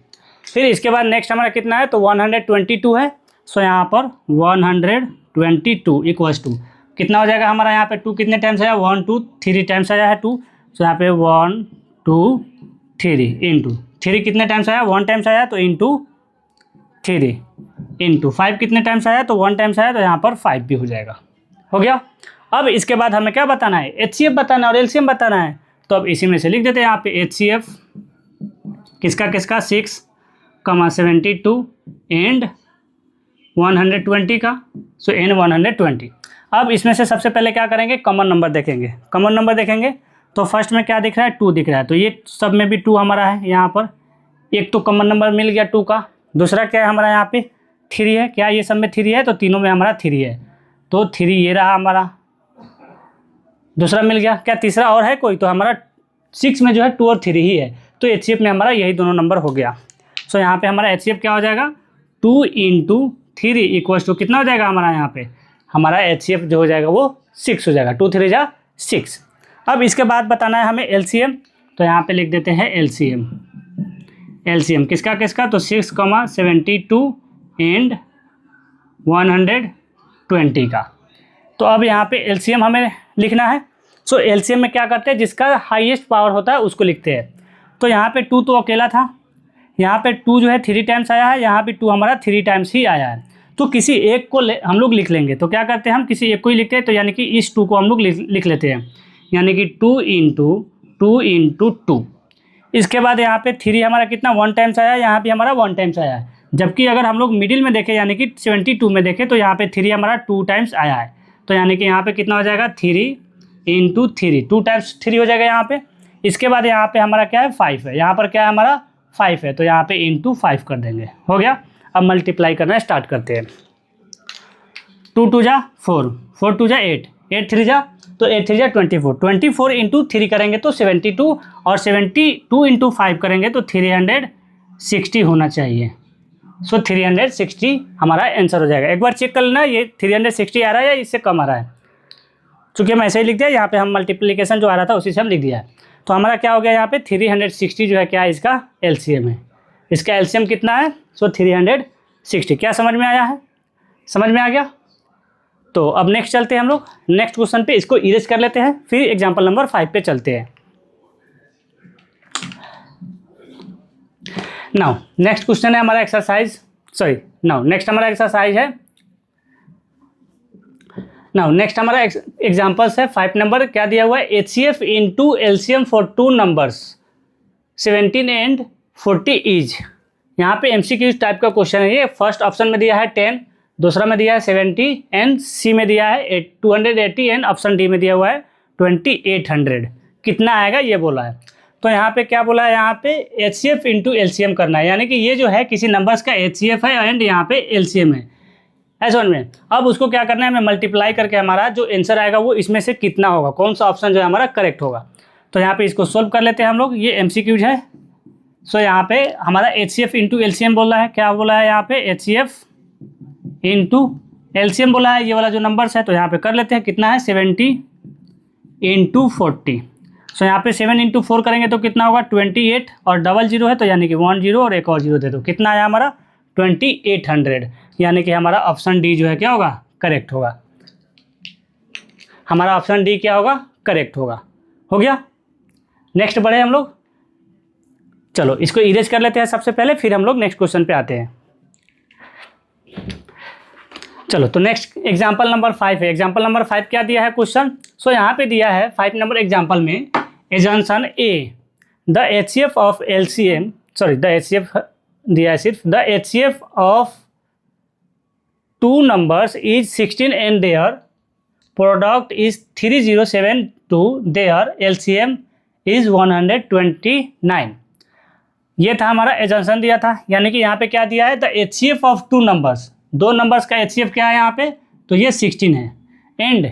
[SPEAKER 1] फिर इसके बाद नेक्स्ट हमारा कितना है, तो 122 है, सो यहाँ पर 122 इक्वल्स टू कितना हो जाएगा हमारा, यहाँ पे 2 कितने टाइम्स आया, 1 2 3 टाइम्स आया है 2, सो यहाँ पे 1 2 3 इंटू 3 कितने टाइम्स आया, 1 टाइम्स आया, तो इंटू 3 इंटू 5 कितने टाइम्स आया, तो 1 टाइम्स आया, तो यहाँ पर 5 भी हो जाएगा। हो गया। अब इसके बाद हमें क्या बताना है, HCF बताना है और LCM बताना है, तो अब इसी में से लिख देते हैं यहाँ पे HCF किसका किसका 6, 72 एंड 120 का, सो n 120। अब इसमें से सबसे पहले क्या करेंगे, कॉमन नंबर देखेंगे। कॉमन नंबर देखेंगे तो फर्स्ट में क्या दिख रहा है, 2 दिख रहा है, तो ये सब में भी 2 हमारा है यहाँ पर, एक तो कॉमन नंबर मिल गया 2 का। दूसरा क्या है हमारा यहाँ पे 3 है, क्या ये सब में 3 है, तो तीनों में हमारा 3 है, तो 3 ये रहा हमारा, दूसरा मिल गया। क्या तीसरा और है कोई, तो हमारा 6 में जो है 2 और 3 ही है, तो HCF में हमारा यही दोनों नंबर हो गया। सो यहाँ पे हमारा HCF क्या हो जाएगा, 2 इंटू 3 इक्वल्स टू कितना हो जाएगा हमारा, यहाँ पे हमारा HCF जो हो जाएगा वो 6 हो जाएगा, 2 3 जा 6। अब इसके बाद बताना है हमें LCM, तो यहाँ पे लिख देते हैं LCM। LCM किसका किसका, तो 6, 72 एंड 120 का। तो अब यहाँ पे LCM हमें लिखना है। सो LCM में क्या करते हैं, जिसका हाईएस्ट पावर होता है उसको लिखते हैं। तो यहाँ पे 2 तो अकेला था, यहाँ पे 2 जो है 3 टाइम्स आया है, यहाँ भी 2 हमारा 3 टाइम्स ही आया है, तो किसी एक को हम लोग लिख लेंगे। तो क्या करते हैं, हम किसी एक को ही लिखते हैं, तो यानी कि इस 2 को हम लोग लिख लेते हैं, यानी कि 2 इंटू 2। इसके बाद यहाँ पे 3 हमारा कितना 1 टाइम्स आया है, यहाँ भी हमारा 1 टाइम्स आया है, जबकि अगर हम लोग मिडिल में देखें यानी कि 72 में देखें तो यहाँ पे 3 हमारा 2 टाइम्स आया है, तो यानी कि यहाँ पे कितना हो जाएगा 3 इंटू 3, 2 टाइम्स 3 हो जाएगा यहाँ पे। इसके बाद यहाँ पे हमारा क्या है 5 है, यहाँ पर क्या है हमारा 5 है, तो यहाँ पे इंटू 5 कर देंगे, हो गया। अब मल्टीप्लाई करना स्टार्ट करते हैं। 2 2 जा 4, 4 2 जा 8, 8 3 जा, तो 8 3 जा 24, 24 इंटू 3 करेंगे तो 72, और 72 इंटू 5 करेंगे तो 360 होना चाहिए। सो 360 हमारा आंसर हो जाएगा। एक बार चेक कर लेना ये 360 आ रहा है या इससे कम आ रहा है, चूँकि हम ऐसे ही लिख दिया, यहाँ पे हम मल्टीप्लिकेशन जो आ रहा था उसी से हम लिख दिया है। तो हमारा क्या हो गया यहाँ पे 360 जो है क्या है इसका LCM है, इसका LCM कितना है, सो 360। क्या समझ में आया है, समझ में आ गया। तो अब नेक्स्ट चलते हैं हम लोग नेक्स्ट क्वेश्चन पे, इसको इरेज कर लेते हैं, फिर एग्जाम्पल नंबर 5 पे चलते हैं। नाउ नेक्स्ट क्वेश्चन है हमारा एक्सरसाइज, नेक्स्ट हमारा एक्सरसाइज है। नाउ नेक्स्ट हमारा एग्जाम्पल्स है 5 नंबर। क्या दिया हुआ है, HCF into LCM for 2 numbers 17 and 40 is. यहाँ पे MCQ टाइप का क्वेश्चन है ये। फर्स्ट ऑप्शन में दिया है 10, दूसरा में दिया है 70 एंड सी में दिया है 280 एंड ऑप्शन डी में दिया हुआ है 2800। कितना आएगा ये बोला है। तो यहाँ पे क्या बोला है, यहाँ पे HCF इंटू LCM करना है, यानी कि ये जो है किसी नंबर्स का HCF है एंड यहाँ पे LCM है ऐसा में। अब उसको क्या करना है, हमें मल्टीप्लाई करके हमारा जो आंसर आएगा वो इसमें से कितना होगा, कौन सा ऑप्शन जो है हमारा करेक्ट होगा। तो यहाँ पे इसको सोल्व कर लेते हैं हम लोग, ये MCQ है। सो यहाँ पे हमारा HCF इंटू LCM बोला है, क्या बोला है यहाँ पे HCF इंटू LCM बोला है, ये वाला जो नंबर्स है। तो यहाँ पे कर लेते हैं, कितना है 70 इंटू 40। सो यहाँ पे 7 इंटू 4 करेंगे तो कितना होगा 28, और डबल जीरो है तो यानी कि 1 0 और एक और जीरो दे दो, कितना आया हमारा 2800। यानी कि हमारा ऑप्शन डी जो है क्या होगा, करेक्ट होगा। हमारा ऑप्शन डी क्या होगा, करेक्ट होगा। हो गया। नेक्स्ट बढ़े हम लोग, चलो इसको इरेज कर लेते हैं सबसे पहले, फिर हम लोग नेक्स्ट क्वेश्चन पे आते हैं। चलो तो नेक्स्ट एग्जाम्पल नंबर 5 है। एग्जाम्पल नंबर 5 क्या दिया है क्वेश्चन। सो यहाँ पे दिया है 5 नंबर एग्जाम्पल में, assumption A the HCF of LCM, sorry the HCF दिया है सिर्फ, the HCF of 2 numbers is 16 and their product is 3072, their LCM is 129। ये था हमारा एजम्पशन दिया था, यानी कि यहाँ पे क्या दिया है, the HCF of 2 numbers, 2 numbers का HCF क्या है यहाँ पे, तो ये 16 है, एंड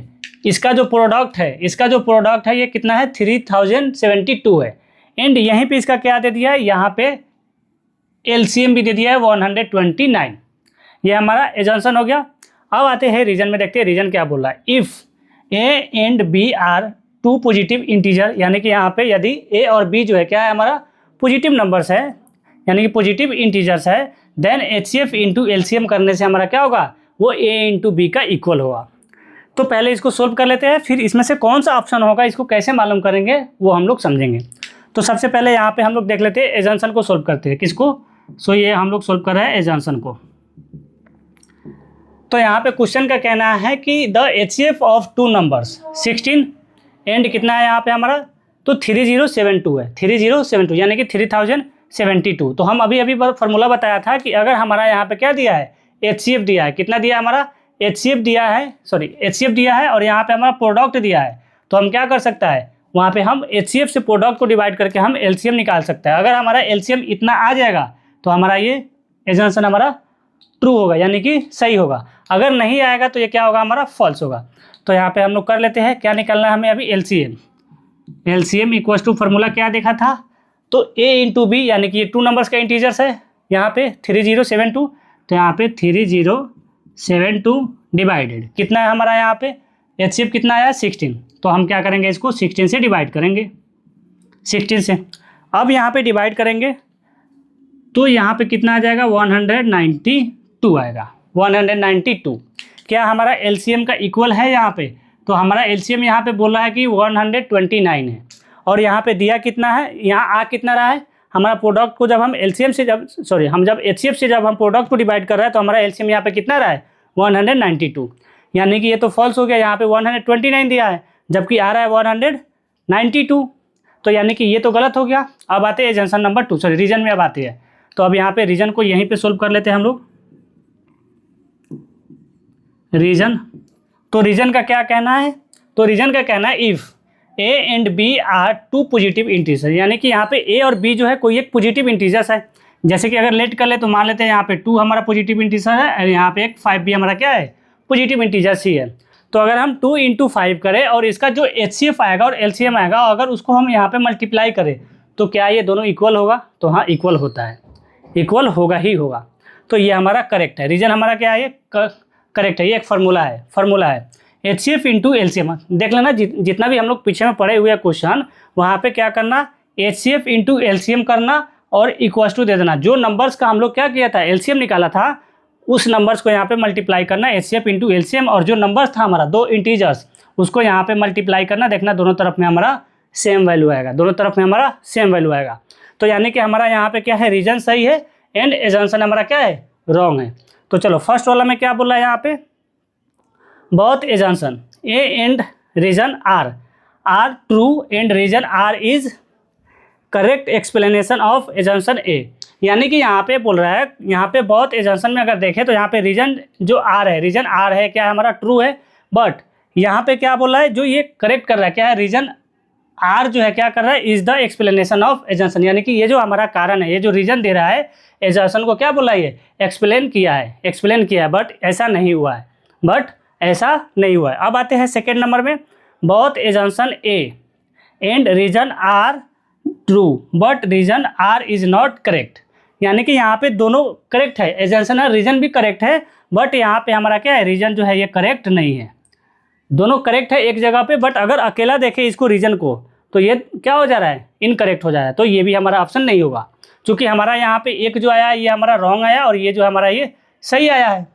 [SPEAKER 1] इसका जो प्रोडक्ट है ये कितना है 3072 है, एंड यहीं पे इसका क्या दे दिया है, यहाँ पे LCM भी दे दिया है 129। ये हमारा एजम्पशन हो गया। अब आते हैं रीजन में, देखते हैं रीजन क्या बोल रहा है। If A and B are two positive integer, यानी कि यहाँ पे यदि ए और बी जो है क्या है हमारा पॉजिटिव नंबर्स है, यानी कि पॉजिटिव इंटीजर्स है, देन HCF इंटू LCM करने से हमारा क्या होगा, वो A इंटू बी का इक्वल होगा। तो पहले इसको सोल्व कर लेते हैं, फिर इसमें से कौन सा ऑप्शन होगा इसको कैसे मालूम करेंगे वो हम लोग समझेंगे। तो सबसे पहले यहाँ पे हम लोग देख लेते हैं एजम्पशन को सोल्व करते हैं। किसको? सो ये हम लोग सोल्व कर रहे हैं एजम्पशन को। तो यहाँ पे क्वेश्चन का कहना है कि the HCF of two numbers 16 and कितना है यहाँ पे हमारा, तो 3072 है, 3072 यानी कि 3072। तो हम अभी फार्मूला बताया था कि अगर हमारा यहाँ पे क्या दिया है, HCF दिया है, कितना दिया है हमारा, HCF दिया है और यहाँ पे हमारा प्रोडक्ट दिया है, तो हम क्या कर सकता है वहाँ पे हम HCF से प्रोडक्ट को डिवाइड करके हम LCM निकाल सकते हैं। अगर हमारा LCM इतना आ जाएगा तो हमारा ये एजम्पशन हमारा ट्रू होगा, यानी कि सही होगा। अगर नहीं आएगा तो ये क्या होगा, हमारा फॉल्स होगा। तो यहाँ पे हम लोग कर लेते हैं, क्या निकालना है हमें अभी, LCM इक्वल टू फार्मूला क्या देखा था, तो A इंटू बी, यानी कि ये टू नंबर्स का इंटीजर्स है यहाँ पे 3072, तो यहाँ पे 3072 डिवाइडेड कितना है हमारा यहाँ पे HCF कितना आया 16, तो हम क्या करेंगे इसको 16 से डिवाइड करेंगे, 16 से। अब यहाँ पे डिवाइड करेंगे तो यहाँ पे कितना आ जाएगा 192 आएगा, 192। क्या हमारा LCM का इक्वल है यहाँ पे, तो हमारा LCM यहाँ पे बोल रहा है कि 129 है, और यहाँ पे दिया कितना है, यहाँ आ कितना रहा है हमारा प्रोडक्ट को जब हम LCM से जब HCF से जब हम प्रोडक्ट को डिवाइड कर रहे हैं तो हमारा LCM यहाँ पे कितना रहा है 192, यानी कि ये तो फॉल्स हो गया, यहाँ पे 129 दिया है जबकि आ रहा है 192, तो यानी कि ये तो गलत हो गया। अब आते हैं एजम्पशन नंबर 2, रीजन में अब आते हैं। तो अब यहाँ पे रीजन को यहीं पे सोल्व कर लेते हैं हम लोग। रीजन, तो रीजन का क्या कहना है, तो रीजन का कहना है if A and B are two positive integer, यानी कि यहाँ पे A और B जो है कोई एक पॉजिटिव इंटीजर्स है। जैसे कि अगर लेट कर ले तो मान लेते हैं यहाँ पे 2 हमारा पॉजिटिव इंटीजर है और यहाँ पे एक 5 भी हमारा क्या है पॉजिटिव इंटीजर सी है। तो अगर हम 2 इंटू 5 करें और इसका जो HCF आएगा और LCM आएगा, अगर उसको हम यहाँ पे मल्टीप्लाई करें तो क्या ये दोनों इक्वल होगा, तो हाँ इक्वल होता है, इक्वल होगा ही होगा। तो ये हमारा करेक्ट है, रीजन हमारा क्या है, ये करेक्ट है, ये एक फार्मूला है HCF इंटू LCM। देख लेना जितना भी हम लोग पीछे में पढ़े हुए हैं क्वेश्चन, वहाँ पे क्या करना HCF इंटू LCM करना और इक्वल टू दे देना। जो नंबर्स का हम लोग क्या किया था LCM निकाला था उस नंबर्स को यहाँ पे मल्टीप्लाई करना HCF इंटू LCM, और जो नंबर्स था हमारा 2 इंटीजर्स उसको यहाँ पे मल्टीप्लाई करना। देखना दोनों तरफ में हमारा सेम वैल्यू आएगा, दोनों तरफ में हमारा सेम वैल्यू आएगा। तो यानी कि हमारा यहाँ पे क्या है, रीजन सही है एंड एजम्पशन हमारा क्या है, रॉन्ग है। तो चलो फर्स्ट वाला में क्या बोला है यहाँ पे, both assumption A and reason are true and reason R is correct explanation of assumption A। यानी कि यहाँ पे बोल रहा है, यहाँ पे बहुत assumption में अगर देखें तो यहाँ पे रीजन जो R है, रीजन R है क्या है हमारा ट्रू है, बट यहाँ पे क्या बोल रहा है जो ये करेक्ट कर रहा है क्या है, रीजन R जो है क्या कर रहा है is the explanation of assumption, यानी कि ये जो हमारा कारण है, ये जो रीजन दे रहा है assumption को क्या बोला, ये एक्सप्लेन किया है, बट ऐसा नहीं हुआ है, अब आते हैं सेकेंड नंबर में, both assumption A and reason R true but reason R is not correct. यानी कि यहाँ पे दोनों करेक्ट है, एजम्पशन और रीजन भी करेक्ट है, बट यहाँ पे हमारा क्या है, रीजन जो है ये करेक्ट नहीं है। दोनों करेक्ट है एक जगह पे, बट अगर अकेला देखें इसको रीजन को तो ये क्या हो जा रहा है, इनकरेक्ट हो जा रहा है। तो ये भी हमारा ऑप्शन नहीं होगा, क्योंकि हमारा यहाँ पे एक जो आया ये हमारा रॉन्ग आया और ये जो हमारा ये सही आया है।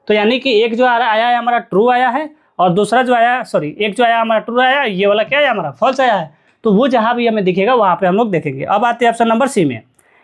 [SPEAKER 1] तो यानी कि एक जो आया है हमारा ट्रू आया है और दूसरा जो आया एक जो आया हमारा ट्रू आया, ये वाला क्या है हमारा फॉल्स आया है। तो वो जहाँ भी हमें दिखेगा वहाँ पे हम लोग देखेंगे। अब आते हैं ऑप्शन नंबर सी में,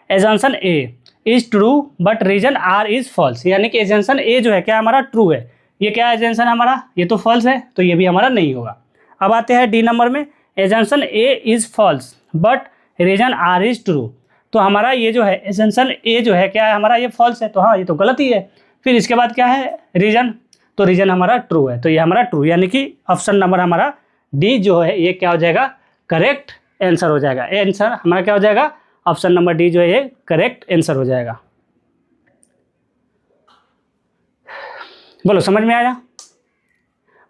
[SPEAKER 1] assumption A is true but reason R is false. यानी कि एजम्पशन A जो है क्या हमारा ट्रू है, ये क्या है एजम्पशन हमारा, ये तो फॉल्स है, तो ये भी हमारा नहीं होगा। अब आते हैं डी नंबर में, assumption A is false but reason R is true. तो हमारा ये जो है एजम्पशन A जो है क्या है हमारा ये फॉल्स है, तो हाँ ये तो गलत ही है। फिर इसके बाद क्या है रीजन, तो रीजन हमारा ट्रू है, तो ये हमारा ट्रू, यानी कि ऑप्शन नंबर हमारा डी जो है ये क्या हो जाएगा, करेक्ट आंसर हो जाएगा। आंसर हमारा क्या हो जाएगा, ऑप्शन नंबर डी जो है ये करेक्ट आंसर हो जाएगा। बोलो समझ में आया,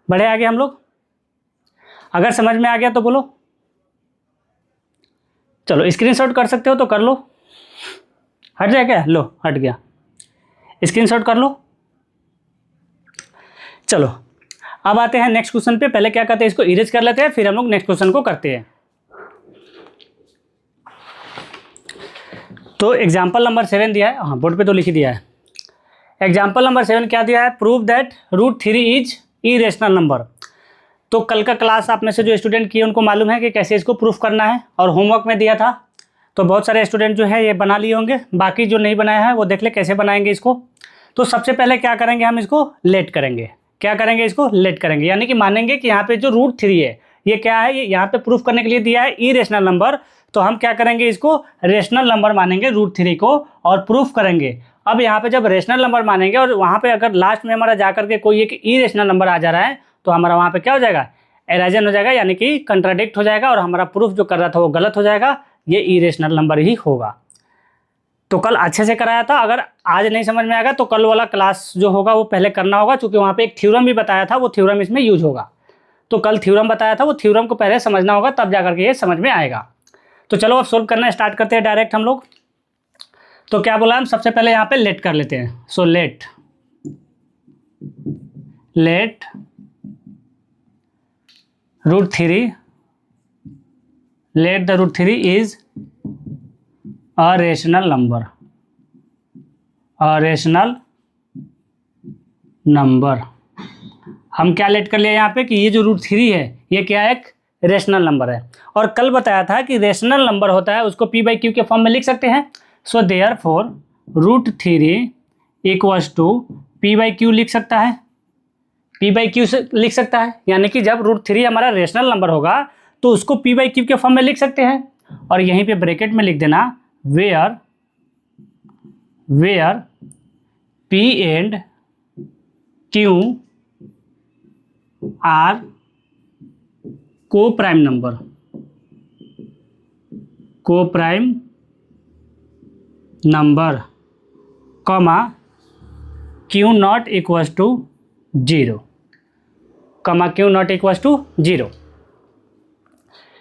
[SPEAKER 1] बढ़े आगे हम लोग, अगर समझ में आ गया तो बोलो। चलो स्क्रीनशॉट कर सकते हो तो कर लो, हट जाए क्या, लो हट गया, स्क्रीनशॉट कर लो। चलो अब आते हैं नेक्स्ट क्वेश्चन पे। पहले क्या करते हैं, इसको इरेज कर लेते हैं, फिर हम लोग नेक्स्ट क्वेश्चन को करते हैं। तो एग्जाम्पल नंबर 7 दिया है, हाँ बोर्ड पे तो लिख ही दिया है। एग्जाम्पल नंबर 7 क्या दिया है, prove that √3 is irrational number. तो कल का क्लास आप में से जो स्टूडेंट किए उनको मालूम है कि कैसे इसको प्रूफ करना है, और होमवर्क में दिया था तो बहुत सारे स्टूडेंट जो है ये बना लिए होंगे, बाकी जो नहीं बनाया है वो देख ले कैसे बनाएंगे इसको। तो सबसे पहले क्या करेंगे, हम इसको लेट करेंगे। क्या करेंगे, इसको लेट करेंगे, यानी कि मानेंगे कि यहाँ पे जो √3 है ये क्या है, ये यहाँ पे प्रूफ करने के लिए दिया है इरेशनल नंबर। तो हम क्या करेंगे, इसको रेशनल नंबर मानेंगे √3 को और प्रूफ करेंगे। अब यहाँ पे जब रेशनल नंबर मानेंगे और वहाँ पे अगर लास्ट में हमारा जा करके कोई एक इरेशनल नंबर आ जा रहा है तो हमारा वहाँ पे क्या हो जाएगा, एराइजन हो जाएगा, यानी कि कंट्राडिक्ट हो जाएगा और हमारा प्रूफ जो कर रहा था वो गलत हो जाएगा, ये इरेशनल नंबर ही होगा। तो कल अच्छे से कराया था, अगर आज नहीं समझ में आएगा तो कल वाला क्लास जो होगा वो पहले करना होगा, क्योंकि वहाँ पे एक थ्योरम भी बताया था, वो थ्योरम इसमें यूज होगा। तो कल थ्योरम बताया था, वो थ्योरम को पहले समझना होगा, तब जा करके ये समझ में आएगा। तो चलो अब सोल्व करना स्टार्ट करते हैं डायरेक्ट हम लोग। तो क्या बोला, हम सबसे पहले यहाँ पे लेट कर लेते हैं। So let √3 let the √3 is a rational number, हम क्या लेट कर लिया यहाँ पे कि ये जो √3 है ये क्या है, एक रेशनल नंबर है। और कल बताया था कि रेशनल नंबर होता है उसको p/q के फॉर्म में लिख सकते हैं। So therefore √3 equals to p/q लिख सकता है, p/q से लिख सकता है, यानी कि जब √3 हमारा रेशनल नंबर होगा तो उसको p/q के फॉर्म में लिख सकते हैं। और यहीं पे ब्रैकेट में लिख देना where p and q are को prime number, comma q not equals to 0, comma q not equals to 0।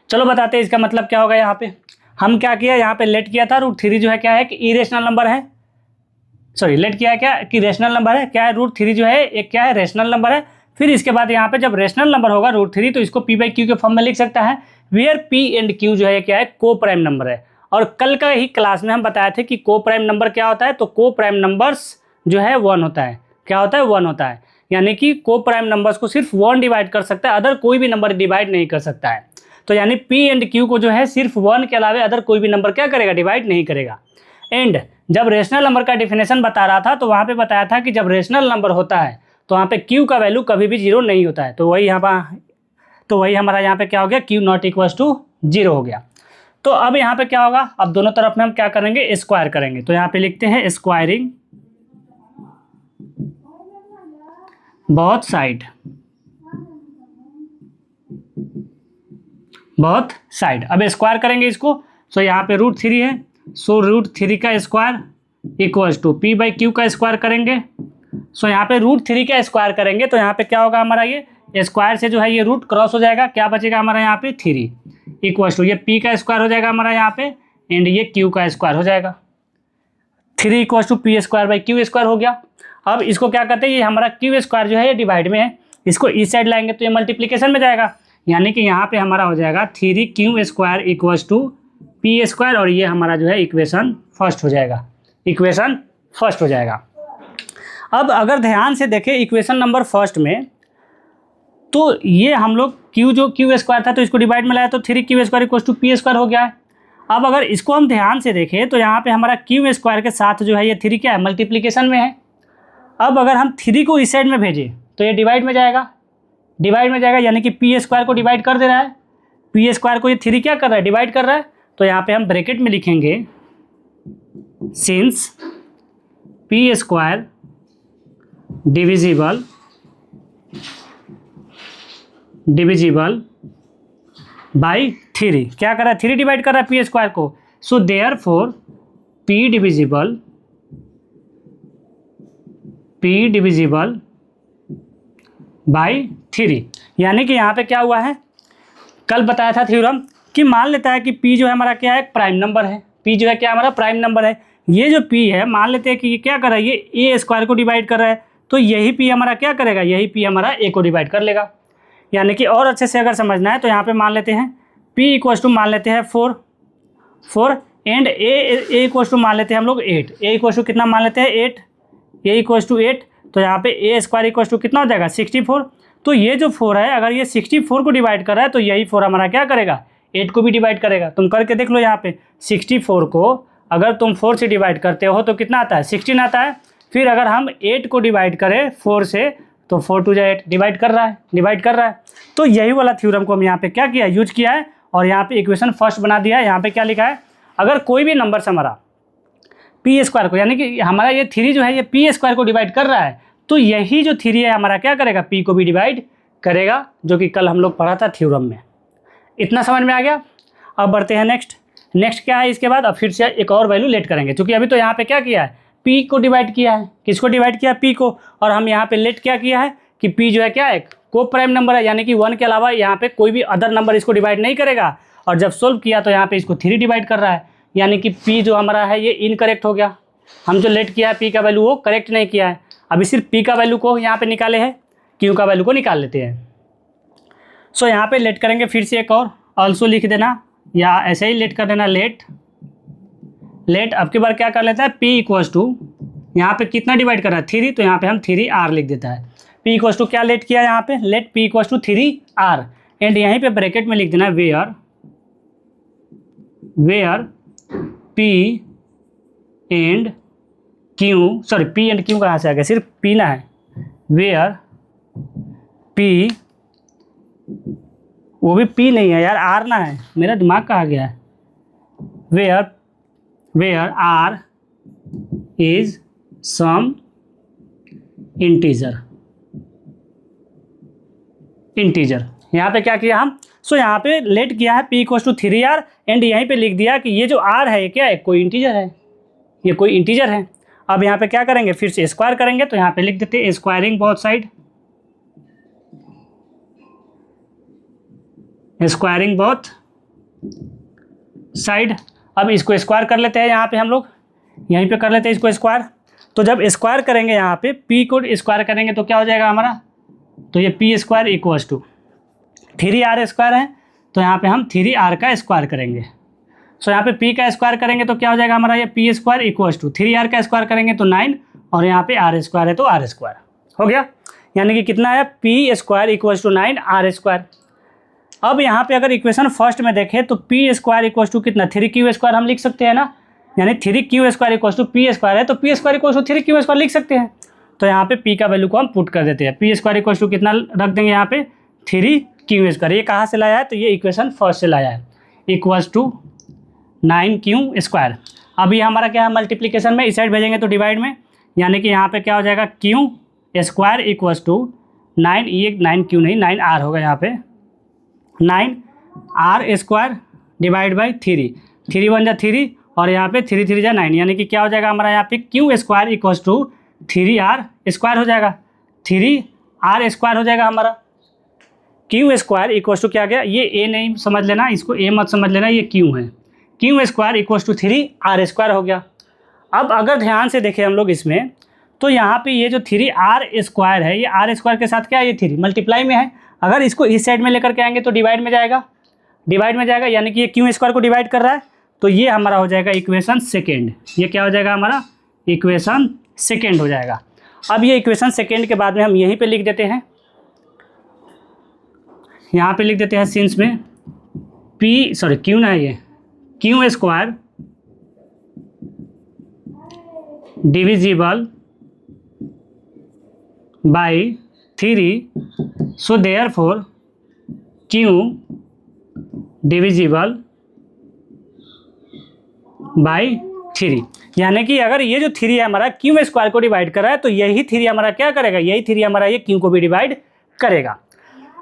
[SPEAKER 1] चलो बताते हैं इसका मतलब क्या होगा। यहाँ पे हम क्या किया, यहाँ पे लेट किया था √3 जो है क्या है कि इरेशनल नंबर है, सॉरी लेट किया है क्या कि रेशनल नंबर है, क्या है √3 जो है एक क्या है, रेशनल नंबर है। फिर इसके बाद यहाँ पे जब रेशनल नंबर होगा √3 तो इसको p/q के फॉर्म में लिख सकता है, वेयर p एंड q जो है क्या है, को प्राइम नंबर है। और कल का ही क्लास में हम बताए थे कि को प्राइम नंबर क्या होता है, तो को प्राइम नंबर्स जो है 1 होता है। क्या होता है, 1 होता है, यानी कि को प्राइम नंबर्स को सिर्फ 1 डिवाइड कर सकता है, अदर कोई भी नंबर डिवाइड नहीं कर सकता है। तो यानी p एंड q को जो है सिर्फ 1 के अलावा अदर कोई भी नंबर क्या करेगा, डिवाइड नहीं करेगा। एंड जब रेशनल नंबर का डिफिनेशन बता रहा था तो वहाँ पे बताया था कि जब रेशनल नंबर होता है तो वहाँ पे q का वैल्यू कभी भी 0 नहीं होता है। तो वही हमारा यहाँ पे क्या हो गया, q नॉट इक्वल्स टू 0 हो गया। तो अब यहाँ पे क्या होगा, अब दोनों तरफ में हम क्या करेंगे, स्क्वायर करेंगे। तो यहाँ पे लिखते हैं स्क्वायरिंग बोथ साइड। अब स्क्वायर करेंगे इसको। सो यहाँ पे √3 है, सो √3 का स्क्वायर इक्वल्स टू p/q का स्क्वायर करेंगे। सो यहाँ पे √3 का स्क्वायर करेंगे तो यहाँ पे क्या होगा हमारा, ये स्क्वायर से जो है ये रूट क्रॉस हो जाएगा, क्या बचेगा हमारा यहाँ पे 3 इक्वल्स टू ये p का स्क्वायर हो जाएगा हमारा यहाँ पे, एंड ये q का स्क्वायर हो जाएगा। 3 इक्वल्स टू p²/q² हो गया। अब इसको क्या करते हैं, ये हमारा q² जो है ये डिवाइड में है, इसको इस साइड लाएंगे तो ये मल्टीप्लीकेशन में जाएगा, यानी कि यहाँ पे हमारा हो जाएगा 3q² इक्वल्स टू p², और ये हमारा जो है इक्वेशन फर्स्ट हो जाएगा। अब अगर ध्यान से देखें इक्वेशन नंबर फर्स्ट में, तो ये हम लोग जो q² था तो इसको डिवाइड में लाया तो 3q² इक्वल्स टू p² हो गया है। अब अगर इसको हम ध्यान से देखें तो यहाँ पे हमारा q² के साथ जो है ये 3 क्या है, मल्टीप्लीकेशन में है। अब अगर हम 3 को इस साइड में भेजें तो ये डिवाइड में जाएगा, यानी कि p² को डिवाइड कर दे रहा है, p² को ये 3 क्या कर रहा है, डिवाइड कर रहा है। तो यहाँ पे हम ब्रैकेट में लिखेंगे सिंस p² डिविजिबल बाई 3, क्या कर रहा है, 3 डिवाइड कर रहा है p² को। So therefore p divisible by 3, यानी कि यहाँ पे क्या हुआ है, कल बताया था थ्योरम कि मान लेता है कि p जो है हमारा क्या है, प्राइम नंबर है, p जो है क्या हमारा प्राइम नंबर है। ये जो p है मान लेते हैं कि ये क्या कर रहा है, ये a² को डिवाइड कर रहा है, तो यही पी हमारा क्या करेगा, यही पी हमारा ए को डिवाइड कर लेगा। यानी कि और अच्छे से अगर समझना है तो यहाँ पे मान लेते हैं पी इक्वल टू मान लेते हैं 4 एंड ए इक्वल टू मान लेते हैं हम लोग 8। ए इक्वल टू कितना मान लेते हैं 8, ए इक्वल टू 8। तो यहाँ पे ए स्क्वायर इक्वल टू कितना हो जाएगा 64। तो ये जो 4 है अगर ये 64 को डिवाइड कर रहा है तो यही 4 हमारा क्या करेगा 8 को भी डिवाइड करेगा। तुम करके देख लो, यहाँ पे 64 को अगर तुम 4 से डिवाइड करते हो तो कितना आता है 16 आता है। फिर अगर हम 8 को डिवाइड करें 4 से तो 4 2 8 डिवाइड कर रहा है। तो यही वाला थ्योरम को हम यहाँ पे क्या किया यूज किया है और यहाँ पे इक्वेशन फर्स्ट बना दिया है। यहाँ पे क्या लिखा है, अगर कोई भी नंबर से हमारा पी स्क्वायर को, यानी कि हमारा ये 3 जो है ये पी स्क्वायर को डिवाइड कर रहा है तो यही जो 3 है हमारा क्या करेगा पी को भी डिवाइड करेगा, जो कि कल हम लोग पढ़ा था थ्योरम में। इतना समझ में आ गया। अब बढ़ते हैं नेक्स्ट क्या है इसके बाद। अब फिर से एक और वैल्यू लेट करेंगे, क्योंकि अभी तो यहाँ पे क्या किया है पी को डिवाइड किया है, किसको डिवाइड किया पी को, और हम यहाँ पे लेट क्या किया है कि पी जो है क्या है को प्राइम नंबर है, यानी कि 1 के अलावा यहाँ पे कोई भी अदर नंबर इसको डिवाइड नहीं करेगा। और जब सोल्व किया तो यहाँ पे इसको 3 डिवाइड कर रहा है, यानी कि पी जो हमारा है ये इनकरेक्ट हो गया। हम जो लेट किया है पी का वैल्यू वो करेक्ट नहीं किया है। अभी सिर्फ पी का वैल्यू को यहाँ पे निकाले हैं, क्यू का वैल्यू को निकाल लेते हैं। सो यहाँ पे लेट करेंगे फिर से एक और ऑल्सो लिख देना या ऐसे ही लेट कर देना लेट। अब की बार क्या कर लेता है पी इक्वल्स टू यहाँ पे कितना डिवाइड कर रहा है 3, तो यहाँ पे हम 3r लिख देता है। पी इक्वल्स टू क्या लेट किया यहाँ पे let P equals to 3r and यहीं पे ब्रैकेट में लिख देना where P and Q, sorry P and Q कहाँ से आ गया, सिर्फ पी ना है, वेयर पी, वो भी पी नहीं है यार आर ना है, मेरा दिमाग कहाँ गया है, where R is some integer. यहाँ पे क्या किया हम, सो यहाँ पे लेट किया है p equals to 3r and यहीं पे लिख दिया कि ये जो r है ये क्या है कोई इंटीजर है, ये कोई इंटीजर है। अब यहाँ पे क्या करेंगे फिर से स्क्वायर करेंगे, तो यहाँ पे लिख देते हैं squaring both side, squaring both side. अब इसको स्क्वायर कर लेते हैं, यहाँ पे हम लोग यहीं पे कर लेते हैं इसको स्क्वायर। तो जब स्क्वायर करेंगे यहाँ पे p को स्क्वायर करेंगे तो क्या हो जाएगा हमारा, तो ये P square equals to 3r square है, तो यहाँ पे हम 3r का स्क्वायर करेंगे। सो यहाँ पे p का स्क्वायर करेंगे तो क्या हो जाएगा हमारा ये P square equals to 3r का स्क्वायर करेंगे तो 9 और यहाँ पे r स्क्वायर है तो r स्क्वायर हो गया। यानी कि कितना है P square equals to 9r square. अब यहाँ पे अगर इक्वेशन फर्स्ट में देखें तो पी स्क्वायर इक्वल्स टू कितना 3q स्क्वायर हम लिख सकते हैं ना, यानी 3q square equals to P square है तो P square equals to 3q square लिख सकते हैं। तो यहाँ पे p का वैल्यू को हम पुट कर देते हैं, पी स्क्वायर इक्वल्स टू कितना रख देंगे यहाँ पे 3q स्क्वायर। ये कहाँ से लाया है, तो ये इक्वेशन फर्स्ट से लाया है, इक्वल्स टू 9q स्क्वायर। अब ये हमारा क्या है मल्टीप्लिकेशन में, इस साइड भेजेंगे तो डिवाइड में, यानी कि यहाँ पे क्या हो जाएगा q स्क्वायर इक्वल्स टू 9, ये 9q नहीं 9r होगा यहाँ पे, 9r स्क्वायर डिवाइड बाई 3 1 जा 3 और यहाँ पे 3 3 जा 9, यानी कि क्या हो जाएगा हमारा यहाँ पे q square equals to 3r square हो जाएगा, 3r स्क्वायर हो जाएगा हमारा। q स्क्वायर इक्वल्स टू क्या गया, ये a नहीं समझ लेना, इसको a मत समझ लेना, ये q है, q square equals to 3r square हो गया। अब अगर ध्यान से देखें हम लोग इसमें, तो यहाँ पे ये जो 3r स्क्वायर है ये r स्क्वायर के साथ क्या है, ये 3 मल्टीप्लाई में है। अगर इसको इस साइड में लेकर के आएंगे तो डिवाइड में जाएगा, यानी कि ये q स्क्वायर को डिवाइड कर रहा है, तो ये हमारा हो जाएगा इक्वेशन सेकेंड। ये क्या हो जाएगा हमारा इक्वेशन सेकेंड हो जाएगा। अब ये इक्वेशन सेकेंड के बाद में हम यहीं पे लिख देते हैं, यहाँ पे लिख देते हैं सिंस में क्यू ना है, ये Q square divisible by 3, so therefore Q divisible by 3। यानी कि अगर ये जो 3 है हमारा क्यू स्क्वायर को डिवाइड कर रहा है तो यही 3 हमारा क्या करेगा, यही 3 हमारा ये क्यू को भी डिवाइड करेगा।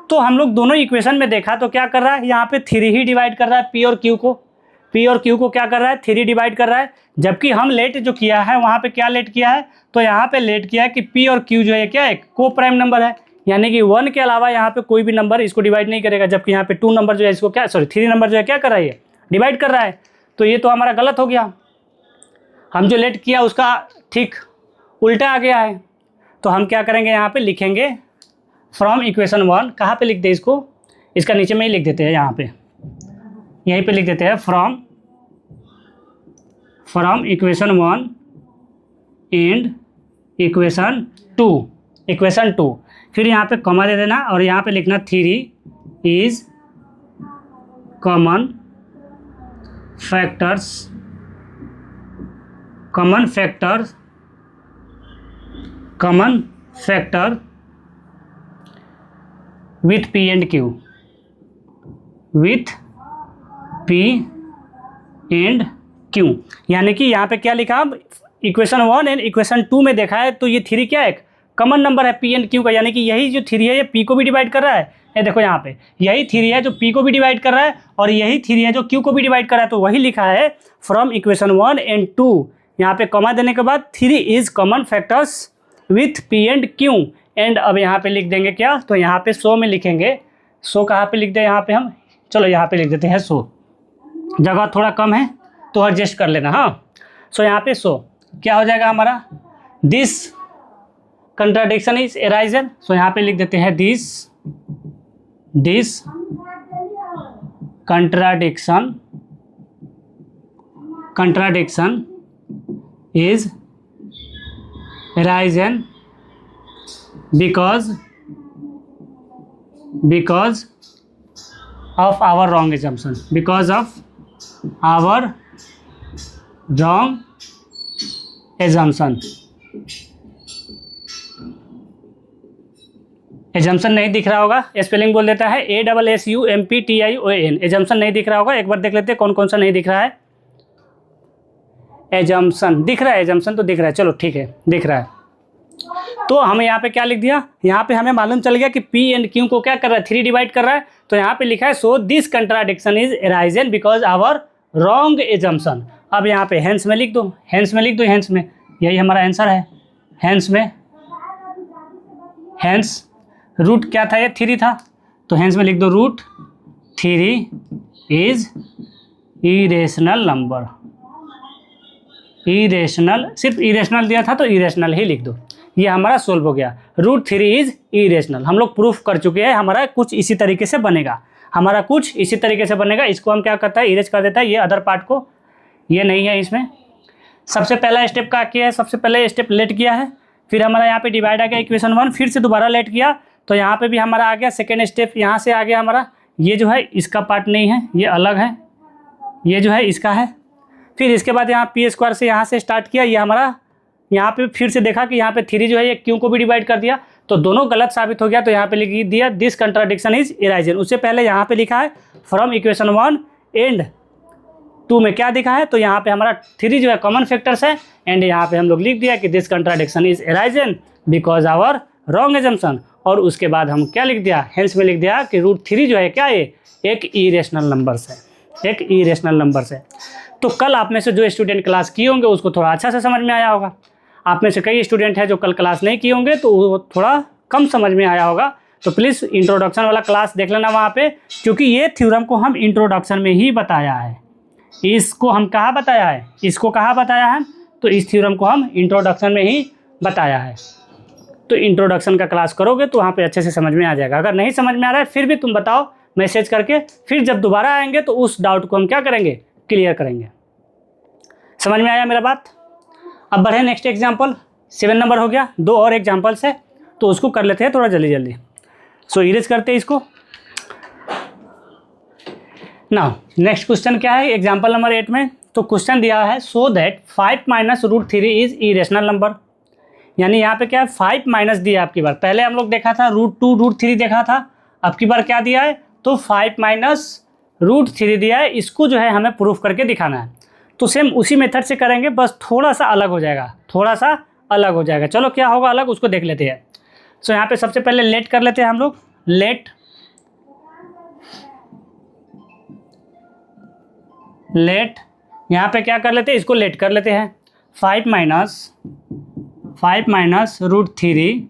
[SPEAKER 1] तो हम लोग दोनों इक्वेशन में देखा तो क्या कर रहा है, यहाँ पे 3 ही डिवाइड कर रहा है पी और क्यू को क्या कर रहा है 3 डिवाइड कर रहा है। जबकि हम लेट जो किया है वहाँ पे क्या लेट किया है, तो यहाँ पे लेट किया है कि पी और क्यू जो है क्या है को प्राइम नंबर है, यानी कि 1 के अलावा यहाँ पे कोई भी नंबर इसको डिवाइड नहीं करेगा। जबकि यहाँ पे 2 नंबर जो है इसको क्या 3 नंबर जो है क्या कर रहा है ये डिवाइड कर रहा है। तो ये तो हमारा गलत हो गया, हम जो लेट किया उसका ठीक उल्टा आ गया है। तो हम क्या करेंगे, यहाँ पे लिखेंगे फ्रॉम इक्वेशन 1, कहाँ पे लिख दे इसको, इसका नीचे में ही लिख देते हैं, यहाँ पे यहीं पे लिख देते हैं फ्रॉम इक्वेशन 1 एंड इक्वेशन 2, फिर यहाँ पे कॉमा दे देना और यहाँ पे लिखना 3 is common factor with P and Q, यानी कि यहाँ पे क्या लिखा, इक्वेशन 1 एंड इक्वेशन 2 में देखा है तो ये 3 क्या है, कॉमन नंबर है P एंड Q का, यानी कि यही जो 3 है ये P को भी डिवाइड कर रहा है। ये देखो यहाँ पे यही 3 है जो P को भी डिवाइड कर रहा है और यही 3 है जो Q को भी डिवाइड कर रहा है, तो वही लिखा है फ्रॉम इक्वेशन 1 एंड 2, यहाँ पे कॉमा देने के बाद 3 is common factors with P and Q and अब यहाँ पे लिख देंगे क्या, तो यहाँ पे 100 में लिखेंगे। 100 कहाँ पे लिख दें, यहाँ पे हम, चलो यहाँ पे लिख देते हैं 100, जगह थोड़ा कम है तो एडजस्ट कर लेना। हाँ, सो यहाँ पे 100 क्या हो जाएगा हमारा, दिस कंट्राडिक्शन इज एराइजन, सो यहाँ पे लिख देते हैं this contradiction is arisen because of our wrong assumption, assumption नहीं दिख रहा होगा, स्पेलिंग बोल देता है ASSUMPTION, एजम्पशन नहीं दिख रहा होगा। एक बार देख लेते हैं कौन कौन सा नहीं दिख रहा है। एजम्पशन दिख रहा है, एजम्पशन तो दिख रहा है, चलो ठीक है दिख रहा है। तो हमें यहाँ पे क्या लिख दिया, यहाँ पे हमें मालूम चल गया कि P एंड Q को क्या कर रहा है, 3 डिवाइड कर रहा है, तो यहाँ पे लिखा है so this contradiction is arisen because our wrong assumption. अब यहाँ पे हेंस में लिख दो, हेंस में यही हमारा आंसर है। हेंस रूट क्या था, ये 3 था, तो हेंस में लिख दो रूट 3 इज इरेशनल नंबर। सिर्फ इरेशनल दिया था तो इरेशनल ही लिख दो, ये हमारा सोल्व हो गया। रूट 3 इज इरेशनल, हम लोग प्रूफ कर चुके हैं, हमारा कुछ इसी तरीके से बनेगा, इसको हम क्या करता है, इरेज कर देता है ये अदर पार्ट को, ये नहीं है इसमें। सबसे पहला स्टेप क्या किया है, सबसे पहले स्टेप लेट किया है, फिर हमारा यहाँ पे डिवाइड आ गया इक्वेशन 1, फिर से दोबारा लेट किया तो यहाँ पे भी हमारा आ गया सेकेंड स्टेप, यहाँ से आ गया हमारा, ये जो है इसका पार्ट नहीं है, ये अलग है, ये जो है इसका है। फिर इसके बाद यहाँ P² से यहाँ से स्टार्ट किया, ये हमारा यहाँ पे फिर से देखा कि यहाँ पे 3 जो है ये Q को भी डिवाइड कर दिया, तो दोनों गलत साबित हो गया, तो यहाँ पे लिख दिया दिस कंट्राडिक्शन इज इराइजन। उससे पहले यहाँ पे लिखा है फ्रॉम इक्वेशन 1 एंड 2 में क्या दिखा है, तो यहाँ पे हमारा 3 जो है कॉमन फैक्टर्स है एंड यहाँ पे हम लोग लिख दिया कि this contradiction is arisen because our wrong assumption, और उसके बाद हम क्या लिख दिया, हेंस में लिख दिया कि रूट 3 जो है क्या है, एक इरेशनल नंबर है। तो कल आप में से जो स्टूडेंट क्लास किए होंगे उसको थोड़ा अच्छा से समझ में आया होगा, आप में से कई स्टूडेंट हैं जो कल क्लास नहीं किए होंगे तो वो थोड़ा कम समझ में आया होगा। तो प्लीज़ इंट्रोडक्शन वाला क्लास देख लेना वहाँ पे, क्योंकि ये थ्योरम को हम इंट्रोडक्शन में ही बताया है। इसको हम कहाँ बताया है, तो इस थ्योरम को हम इंट्रोडक्शन में ही बताया है। तो इंट्रोडक्शन का क्लास करोगे तो वहाँ पे अच्छे से समझ में आ जाएगा। अगर नहीं समझ में आ रहा है फिर भी तुम बताओ मैसेज करके, फिर जब दोबारा आएंगे तो उस डाउट को हम क्या करेंगे, क्लियर करेंगे। समझ में आया मेरा बात। अब बढ़े नेक्स्ट एग्जाम्पल, 7 नंबर हो गया, 2 और एग्जाम्पल्स है तो उसको कर लेते हैं थोड़ा जल्दी। सो इरेज करते हैं इसको। नाउ नेक्स्ट क्वेश्चन क्या है, एग्जाम्पल नंबर 8 में तो क्वेश्चन दिया है so that 5 minus root 3 is irrational number. यानी यहाँ पे क्या है, 5 माइनस दिया आपकी बार, पहले हम लोग देखा था रूट 2 रूट 3 देखा था, अब की बार क्या दिया है, तो 5 माइनस रूट 3 दिया है। इसको जो है हमें प्रूफ करके दिखाना है, तो सेम उसी मेथड से करेंगे, बस थोड़ा सा अलग हो जाएगा। चलो क्या होगा अलग उसको देख लेते हैं। सो यहाँ पे सबसे पहले लेट कर लेते हैं हम लोग, लेट यहाँ पे क्या कर लेते हैं, इसको लेट कर लेते हैं। 5 minus root 3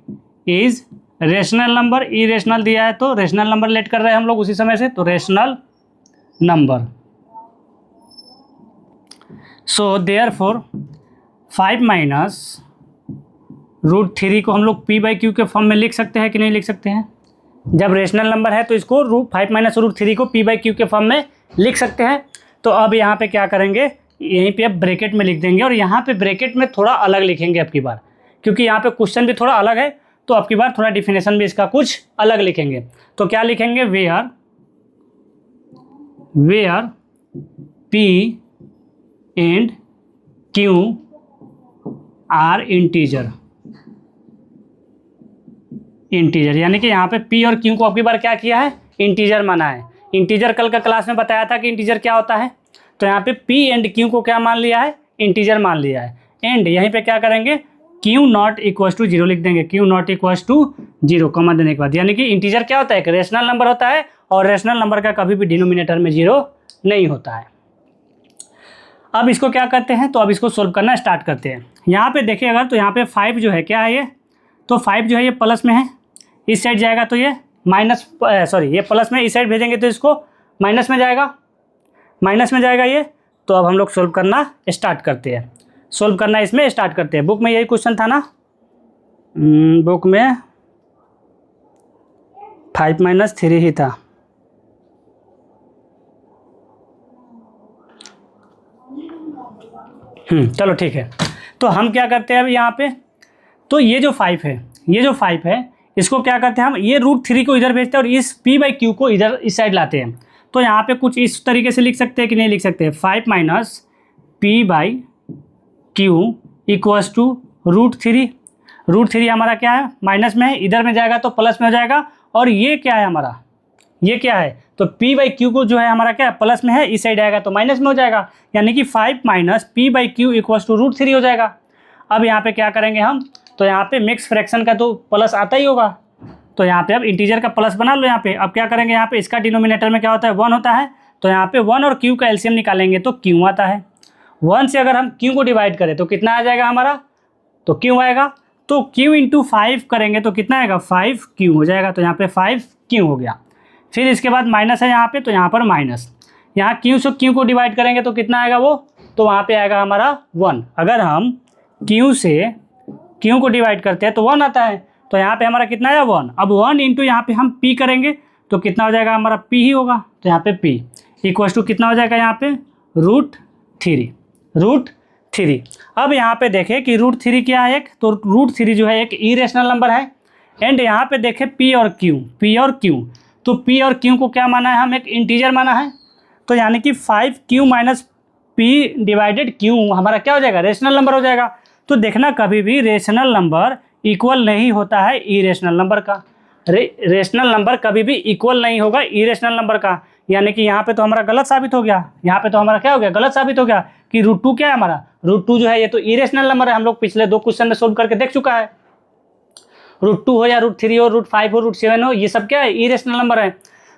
[SPEAKER 1] is rational number, irrational दिया है तो रेशनल नंबर लेट कर रहे हैं हम लोग उसी समय से, तो rational number. So therefore 5 minus √3 को हम लोग p/q के फॉर्म में लिख सकते हैं कि नहीं लिख सकते हैं? जब रेशनल नंबर है तो इसको 5 - √3 को p/q के फॉर्म में लिख सकते हैं। तो अब यहाँ पे क्या करेंगे, यहीं पे अब ब्रैकेट में लिख देंगे, और यहाँ पे ब्रैकेट में थोड़ा अलग लिखेंगे अब की बार, क्योंकि यहाँ पे क्वेश्चन भी थोड़ा अलग है, तो अब की बार थोड़ा डिफिनेशन भी इसका कुछ अलग लिखेंगे। तो क्या लिखेंगे, where p and q are integer, यानी कि यहाँ पे p और q को अब की बार क्या किया है, इंटीजर माना है। इंटीजर कल का क्लास में बताया था कि इंटीजर क्या होता है, तो यहाँ पे p एंड q को क्या मान लिया है, इंटीजर मान लिया है। एंड यहीं पे क्या करेंगे, q नॉट इक्वल टू 0 लिख देंगे, q नॉट इक्वल टू 0 कमा देने के बाद, यानी कि इंटीजर क्या होता है, एक रेशनल नंबर होता है, और रेशनल नंबर का कभी भी डिनोमिनेटर में 0 नहीं होता है। अब इसको क्या करते हैं, तो अब इसको सोल्व करना स्टार्ट करते हैं। यहाँ पे देखिए अगर, तो यहाँ पे 5 जो है क्या है ये, तो 5 जो है ये प्लस में है, इस साइड जाएगा तो ये माइनस, सॉरी ये प्लस में, इस साइड भेजेंगे तो इसको माइनस में जाएगा, ये। तो अब हम लोग सोल्व करना स्टार्ट करते हैं, सोल्व करना इसमें स्टार्ट करते हैं। बुक में यही क्वेश्चन था ना, बुक में 5 - 3 ही था। चलो ठीक है। तो हम क्या करते हैं अभी यहाँ पे, तो ये जो 5 है, इसको क्या करते हैं हम, ये √3 को इधर भेजते हैं और इस p/q को इधर इस साइड लाते हैं। तो यहाँ पे कुछ इस तरीके से लिख सकते हैं कि नहीं लिख सकते हैं, 5 - p/q इक्वल्स टू √3 हमारा क्या है, माइनस में है, इधर में जाएगा तो प्लस में हो जाएगा, और ये क्या है हमारा, ये क्या है, तो p/q को जो है हमारा क्या है, प्लस में है, इस साइड आएगा तो माइनस में हो जाएगा, यानी कि 5 - p/q इक्वल्स टू √3 हो जाएगा। अब यहाँ पे क्या करेंगे हम, तो यहाँ पे मिक्स फ्रैक्शन का तो प्लस आता ही होगा, तो यहाँ पे अब इंटीजर का प्लस बना लो। यहाँ पे अब क्या करेंगे, यहाँ पे इसका डिनोमिनेटर में क्या होता है, 1 होता है, तो यहाँ पे 1 और q का एलसीएम निकालेंगे तो q आता है। 1 से अगर हम q को डिवाइड करें तो कितना आ जाएगा हमारा, तो q आएगा, तो q × 5 करेंगे तो कितना आएगा, 5q हो जाएगा, तो यहाँ पे 5q हो गया। फिर इसके बाद माइनस है यहाँ पे, तो यहाँ पर माइनस, यहाँ q से q को डिवाइड करेंगे तो कितना आएगा वो, तो वहाँ पे आएगा हमारा 1। अगर हम q से q को डिवाइड करते हैं तो 1 आता है, तो यहाँ पे हमारा कितना आया, 1। अब 1 इंटू यहाँ पे हम p करेंगे तो कितना हो जाएगा हमारा, p ही होगा, तो यहाँ पे p इक्वल्स टू कितना हो जाएगा, यहाँ पे √3। अब यहाँ पे देखें कि √3 क्या है, एक तो √3 जो है एक इरेशनल नंबर है। एंड यहाँ पे देखें p और q, तो p और q को क्या माना है, हम एक इंटीजर माना है, तो यानी कि 5q - p डिवाइडेड q हमारा क्या हो जाएगा, रेशनल नंबर हो जाएगा। तो देखना कभी भी रेशनल नंबर इक्वल नहीं होता है इरेशनल नंबर का, रेशनल नंबर कभी भी इक्वल नहीं होगा इरेशनल नंबर का, यानी कि यहाँ पे तो हमारा गलत साबित हो गया, यहाँ पे तो हमारा क्या हो गया, गलत साबित हो गया कि √2 क्या है हमारा, √2 जो है ये तो इरेशनल नंबर है, हम लोग पिछले 2 क्वेश्चन में सोल्व करके देख चुका है। √2 हो या √3 हो, √5 हो, √7 हो, ये सब क्या है, इरेशनल नंबर है।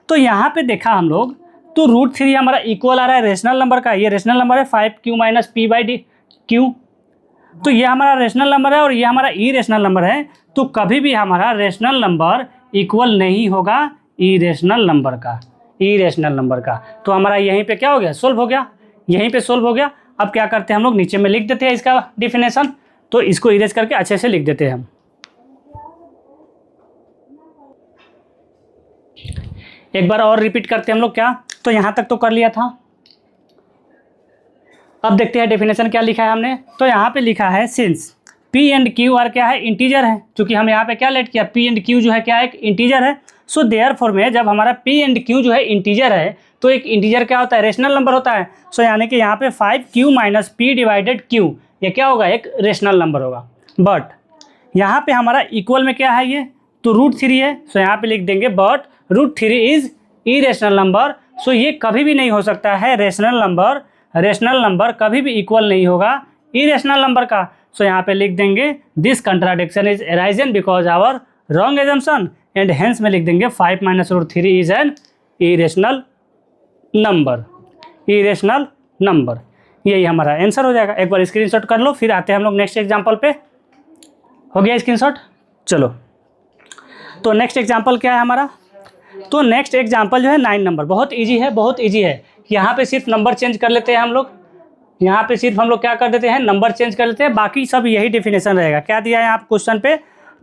[SPEAKER 1] तो यहाँ पे देखा हम लोग, तो √3 हमारा इक्वल आ रहा है रेशनल नंबर का, ये रेशनल नंबर है 5q - p/q, तो ये हमारा रेशनल नंबर है और ये हमारा इरेशनल नंबर है। तो कभी भी हमारा रेशनल नंबर इक्वल नहीं होगा इरेशनल नंबर का, तो हमारा यहीं पे क्या हो गया, सोल्व हो गया, यहीं पे सोल्व हो गया। अब क्या करते हैं हम लोग, नीचे में लिख देते हैं इसका डिफिनेशन, तो इसको इरेज करके अच्छे से लिख देते हैं हम। एक बार और रिपीट करते हैं हम लोग, क्या, तो यहाँ तक तो कर लिया था। अब देखते हैं डेफिनेशन क्या लिखा है हमने, तो यहाँ पे लिखा है since p and q are क्या है, इंटीजर है, क्योंकि हम यहाँ पे क्या लेट किया, p एंड q जो है क्या है, एक इंटीजर है। सो देयरफॉर में जब हमारा p एंड q जो है इंटीजर है, तो एक इंटीजर क्या होता है, रेशनल नंबर होता है। सो यानी कि यहाँ पे 5q - p डिवाइडेड q, ये क्या होगा, एक रेशनल नंबर होगा। बट यहाँ पे हमारा इक्वल में क्या है, ये तो √3 है, सो यहाँ पे लिख देंगे बट √3 इज इरेशनल नंबर। सो ये कभी भी नहीं हो सकता है रेशनल नंबर कभी भी इक्वल नहीं होगा इरेशनल नंबर का। सो यहाँ पे लिख देंगे this contradiction is arisen because our wrong assumption, and hence में लिख देंगे 5 - √3 इज एन इरेशनल नंबर। यही हमारा आंसर हो जाएगा। एक बार स्क्रीनशॉट कर लो, फिर आते हैं हम लोग नेक्स्ट एग्जाम्पल पे। हो गया स्क्रीनशॉट, चलो। तो नेक्स्ट एग्जाम्पल क्या है हमारा, तो नेक्स्ट एग्जाम्पल जो है 9 नंबर, बहुत ईजी है। यहाँ पे सिर्फ नंबर चेंज कर लेते हैं हम लोग, यहाँ पे सिर्फ हम लोग क्या कर देते हैं, नंबर चेंज कर लेते हैं, बाकी सब यही डेफिनेशन रहेगा। क्या दिया है यहाँ पे क्वेश्चन पे,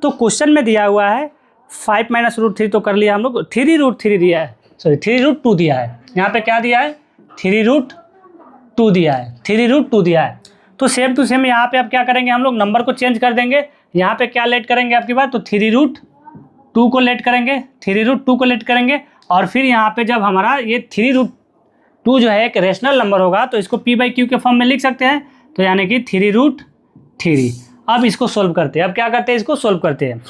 [SPEAKER 1] तो क्वेश्चन में दिया हुआ है 5 - √3 तो कर लिया हम लोग, 3√3 दिया है, सॉरी 3√2 दिया है। यहाँ पे क्या दिया है, 3√2 दिया है, 3√2 दिया है। तो सेम टू सेम यहाँ पे अब क्या करेंगे, हम लोग नंबर को चेंज कर देंगे। यहाँ पे क्या लेट करेंगे आपकी बात, तो 3√2 को लेट करेंगे, 3√2 को लेट करेंगे। और फिर यहाँ पे जब हमारा ये 3√2 जो है एक रेशनल नंबर होगा तो इसको p/q के फॉर्म में लिख सकते हैं, तो यानी कि 3√3। अब इसको सोल्व करते हैं, अब क्या करते हैं, इसको सोल्व करते हैं।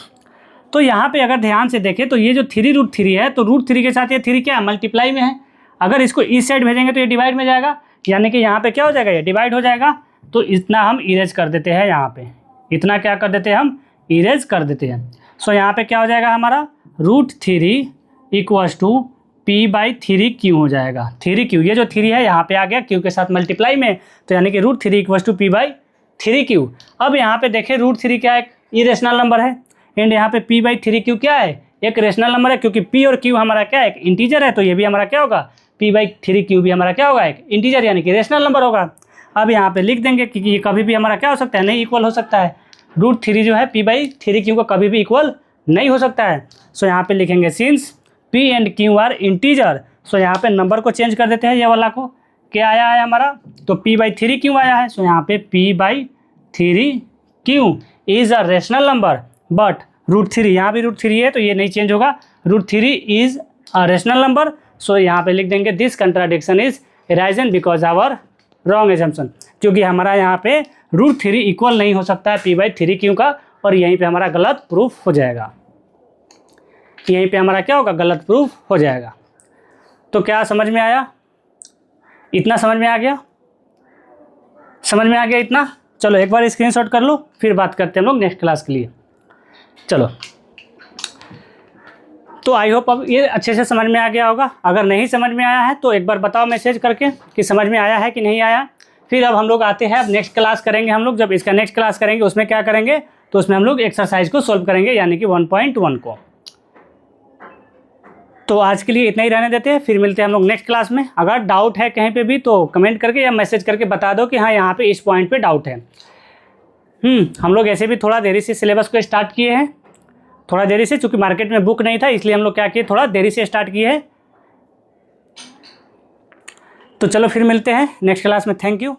[SPEAKER 1] तो यहाँ पे अगर ध्यान से देखें तो ये जो 3√3 है, तो √3 के साथ ये 3 क्या है, मल्टीप्लाई में है। अगर इसको इस साइड भेजेंगे तो ये डिवाइड में जाएगा, यानी कि यहाँ पे क्या हो जाएगा, ये डिवाइड हो जाएगा। तो इतना हम इरेज कर देते हैं, यहाँ पे इतना क्या कर देते हैं, हम इरेज कर देते हैं। सो यहाँ पे क्या हो जाएगा हमारा, √3 = p/3q हो जाएगा, 3q, ये जो 3 है यहाँ पे आ गया q के साथ मल्टीप्लाई में, तो यानी कि √3 = p/3q। अब यहाँ पे देखें √3 क्या है, इरेशनल नंबर है, एंड यहाँ पे p/3q क्या है, एक रेशनल नंबर है, क्योंकि p और q हमारा क्या है, एक इंटीजर है, तो ये भी हमारा क्या होगा, p/3q भी हमारा क्या होगा, एक इंटीजर यानी कि रेशनल नंबर होगा। अब यहाँ पे लिख देंगे कि ये कभी भी हमारा क्या हो सकता है, नहीं इक्वल हो सकता है, √3 जो है p/3q का कभी भी इक्वल नहीं हो सकता है। सो यहाँ पे लिखेंगे since p and q are integer. So यहाँ पे नंबर को चेंज कर देते हैं, ये वाला को क्या आया है हमारा, तो p/3q आया है। सो यहाँ पे p/3q is a rational number but √3, यहाँ भी √3 है तो ये नहीं चेंज होगा, √3 is a rational number. So यहाँ पे लिख देंगे this contradiction is arisen because our wrong assumption, क्योंकि हमारा यहाँ पे √3 इक्वल नहीं हो सकता है p/3q का, और यहीं पे हमारा गलत प्रूफ हो जाएगा, यहीं पे हमारा क्या होगा, गलत प्रूफ हो जाएगा। तो क्या समझ में आया, इतना समझ में आ गया, समझ में आ गया इतना। चलो एक बार स्क्रीनशॉट कर लो, फिर बात करते हैं हम लोग नेक्स्ट क्लास के लिए। चलो, तो आई होप अब ये अच्छे से समझ में आ गया होगा। अगर नहीं समझ में आया है तो एक बार बताओ मैसेज करके कि समझ में आया है कि नहीं आया। फिर अब हम लोग आते हैं, अब नेक्स्ट क्लास करेंगे हम लोग, जब इसका नेक्स्ट क्लास करेंगे उसमें क्या करेंगे, तो उसमें हम लोग एक्सरसाइज को सोल्व करेंगे, यानी कि 1.1 को। तो आज के लिए इतना ही रहने देते हैं, फिर मिलते हैं हम लोग नेक्स्ट क्लास में। अगर डाउट है कहीं पे भी तो कमेंट करके या मैसेज करके बता दो कि हाँ यहाँ पे इस पॉइंट पे डाउट है। हम लोग ऐसे भी थोड़ा देरी से सिलेबस को स्टार्ट किए हैं, थोड़ा देरी से, चूँकि मार्केट में बुक नहीं था इसलिए हम लोग क्या किए, थोड़ा देरी से स्टार्ट किए हैं। तो चलो फिर मिलते हैं नेक्स्ट क्लास में, थैंक यू।